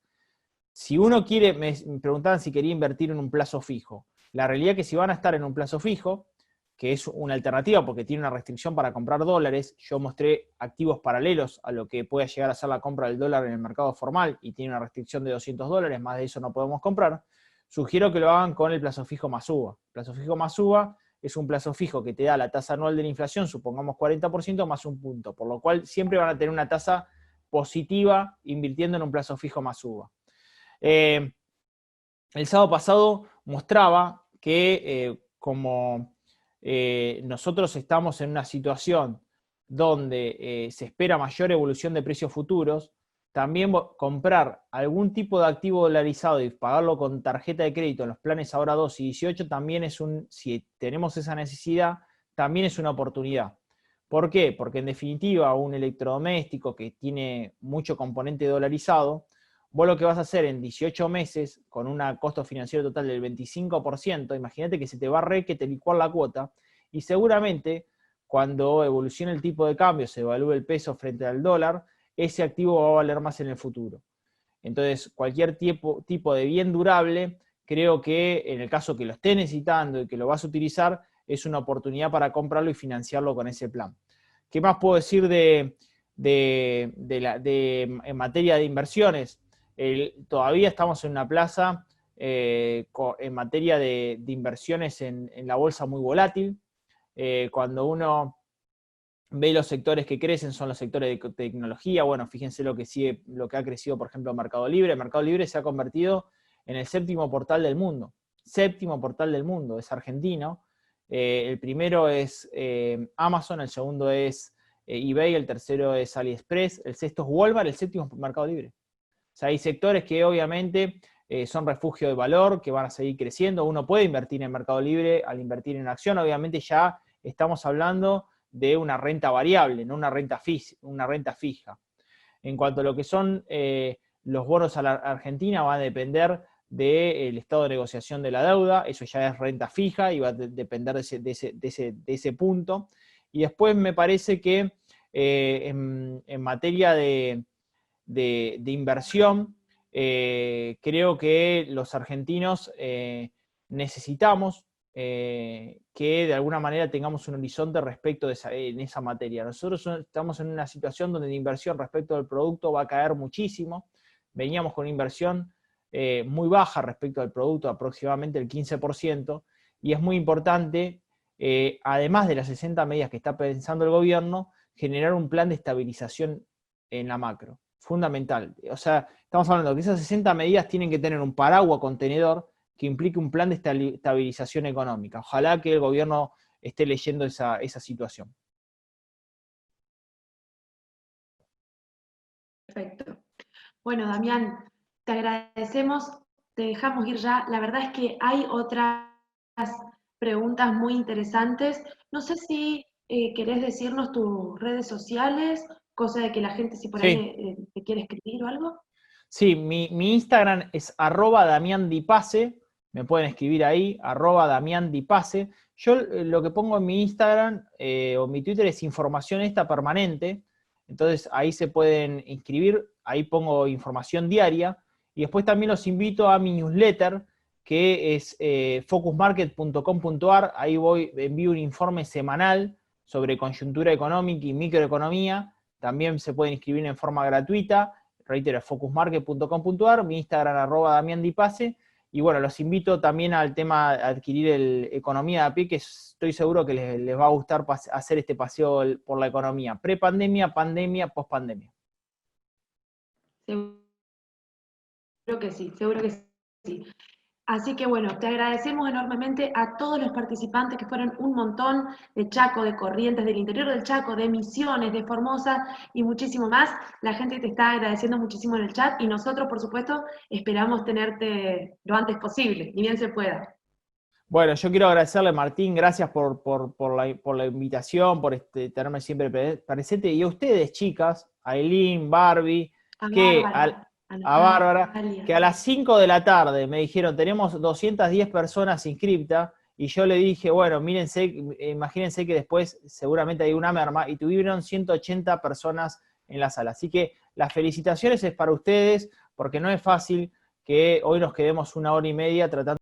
Si uno quiere, me preguntaban si quería invertir en un plazo fijo. La realidad es que si van a estar en un plazo fijo, que es una alternativa porque tiene una restricción para comprar dólares, yo mostré activos paralelos a lo que pueda llegar a ser la compra del dólar en el mercado formal y tiene una restricción de $200, más de eso no podemos comprar. Sugiero que lo hagan con el plazo fijo más UVA. El plazo fijo más UVA es un plazo fijo que te da la tasa anual de la inflación, supongamos 40% más un punto, por lo cual siempre van a tener una tasa positiva invirtiendo en un plazo fijo más UVA. El sábado pasado mostraba que como nosotros estamos en una situación donde se espera mayor evolución de precios futuros, también comprar algún tipo de activo dolarizado y pagarlo con tarjeta de crédito en los planes ahora 2 y 18 también es si tenemos esa necesidad, también es una oportunidad. ¿Por qué? Porque en definitiva un electrodoméstico que tiene mucho componente dolarizado, vos lo que vas a hacer en 18 meses con un costo financiero total del 25%, imagínate que se te va a que te licuar la cuota, y seguramente cuando evolucione el tipo de cambio, se evalúe el peso frente al dólar, ese activo va a valer más en el futuro. Entonces, cualquier tipo de bien durable, creo que en el caso que lo estés necesitando y que lo vas a utilizar, es una oportunidad para comprarlo y financiarlo con ese plan. ¿Qué más puedo decir en materia de inversiones? Todavía estamos en una plaza en materia de inversiones en la bolsa muy volátil. Cuando uno ve los sectores que crecen, son los sectores de tecnología. Bueno, fíjense lo que ha crecido, por ejemplo, Mercado Libre. Mercado Libre se ha convertido en el séptimo portal del mundo. Séptimo portal del mundo, es argentino. El primero es Amazon, el segundo es eBay, el tercero es AliExpress, el sexto es Walmart, el séptimo es Mercado Libre. O sea, hay sectores que obviamente son refugio de valor, que van a seguir creciendo. Uno puede invertir en Mercado Libre al invertir en acción. Obviamente ya estamos hablando de una renta variable, no una renta fija. En cuanto a lo que son los bonos a la Argentina, va a depender del estado de negociación de la deuda. Eso ya es renta fija y va a depender de ese punto. Y después me parece que en materia de inversión, creo que los argentinos necesitamos que de alguna manera tengamos un horizonte respecto de en esa materia. Nosotros estamos en una situación donde la inversión respecto del producto va a caer muchísimo. Veníamos con una inversión muy baja respecto al producto, aproximadamente el 15%, y es muy importante, además de las 60 medidas que está pensando el gobierno, generar un plan de estabilización en la macro. Fundamental. O sea, estamos hablando que esas 60 medidas tienen que tener un paraguas contenedor que implique un plan de estabilización económica. Ojalá que el gobierno esté leyendo esa situación. Perfecto. Bueno, Damián, te agradecemos, te dejamos ir ya. La verdad es que hay otras preguntas muy interesantes. No sé si querés decirnos tus redes sociales, cosa de que la gente, si por ahí te quiere escribir o algo. Sí, mi Instagram es @DamianDiPase, me pueden escribir ahí, @DamianDiPase. Yo lo que pongo en mi Instagram o mi Twitter es información permanente, entonces ahí se pueden inscribir, ahí pongo información diaria, y después también los invito a mi newsletter, que es focusmarket.com.ar, ahí envío un informe semanal sobre coyuntura económica y microeconomía, también se pueden inscribir en forma gratuita. Reitero, focusmarket.com.ar, mi Instagram @DamianDiPase, y bueno, los invito también al tema de adquirir el Economía de a pie, que estoy seguro que les va a gustar hacer este paseo por la economía, prepandemia, pandemia, pospandemia. Seguro que sí, seguro que sí. Así que bueno, te agradecemos enormemente a todos los participantes, que fueron un montón, de Chaco, de Corrientes, del interior del Chaco, de Misiones, de Formosa y muchísimo más. La gente te está agradeciendo muchísimo en el chat y nosotros, por supuesto, esperamos tenerte lo antes posible, ni bien se pueda. Bueno, yo quiero agradecerle, Martín, gracias por la invitación, por tenerme siempre presente, y a ustedes, chicas, a Eileen, Barbie, a Bárbara, que a las 5 de la tarde me dijeron, tenemos 210 personas inscriptas, y yo le dije, bueno, imagínense que después seguramente hay una merma, y tuvieron 180 personas en la sala. Así que las felicitaciones es para ustedes, porque no es fácil que hoy nos quedemos 1 hora y media tratando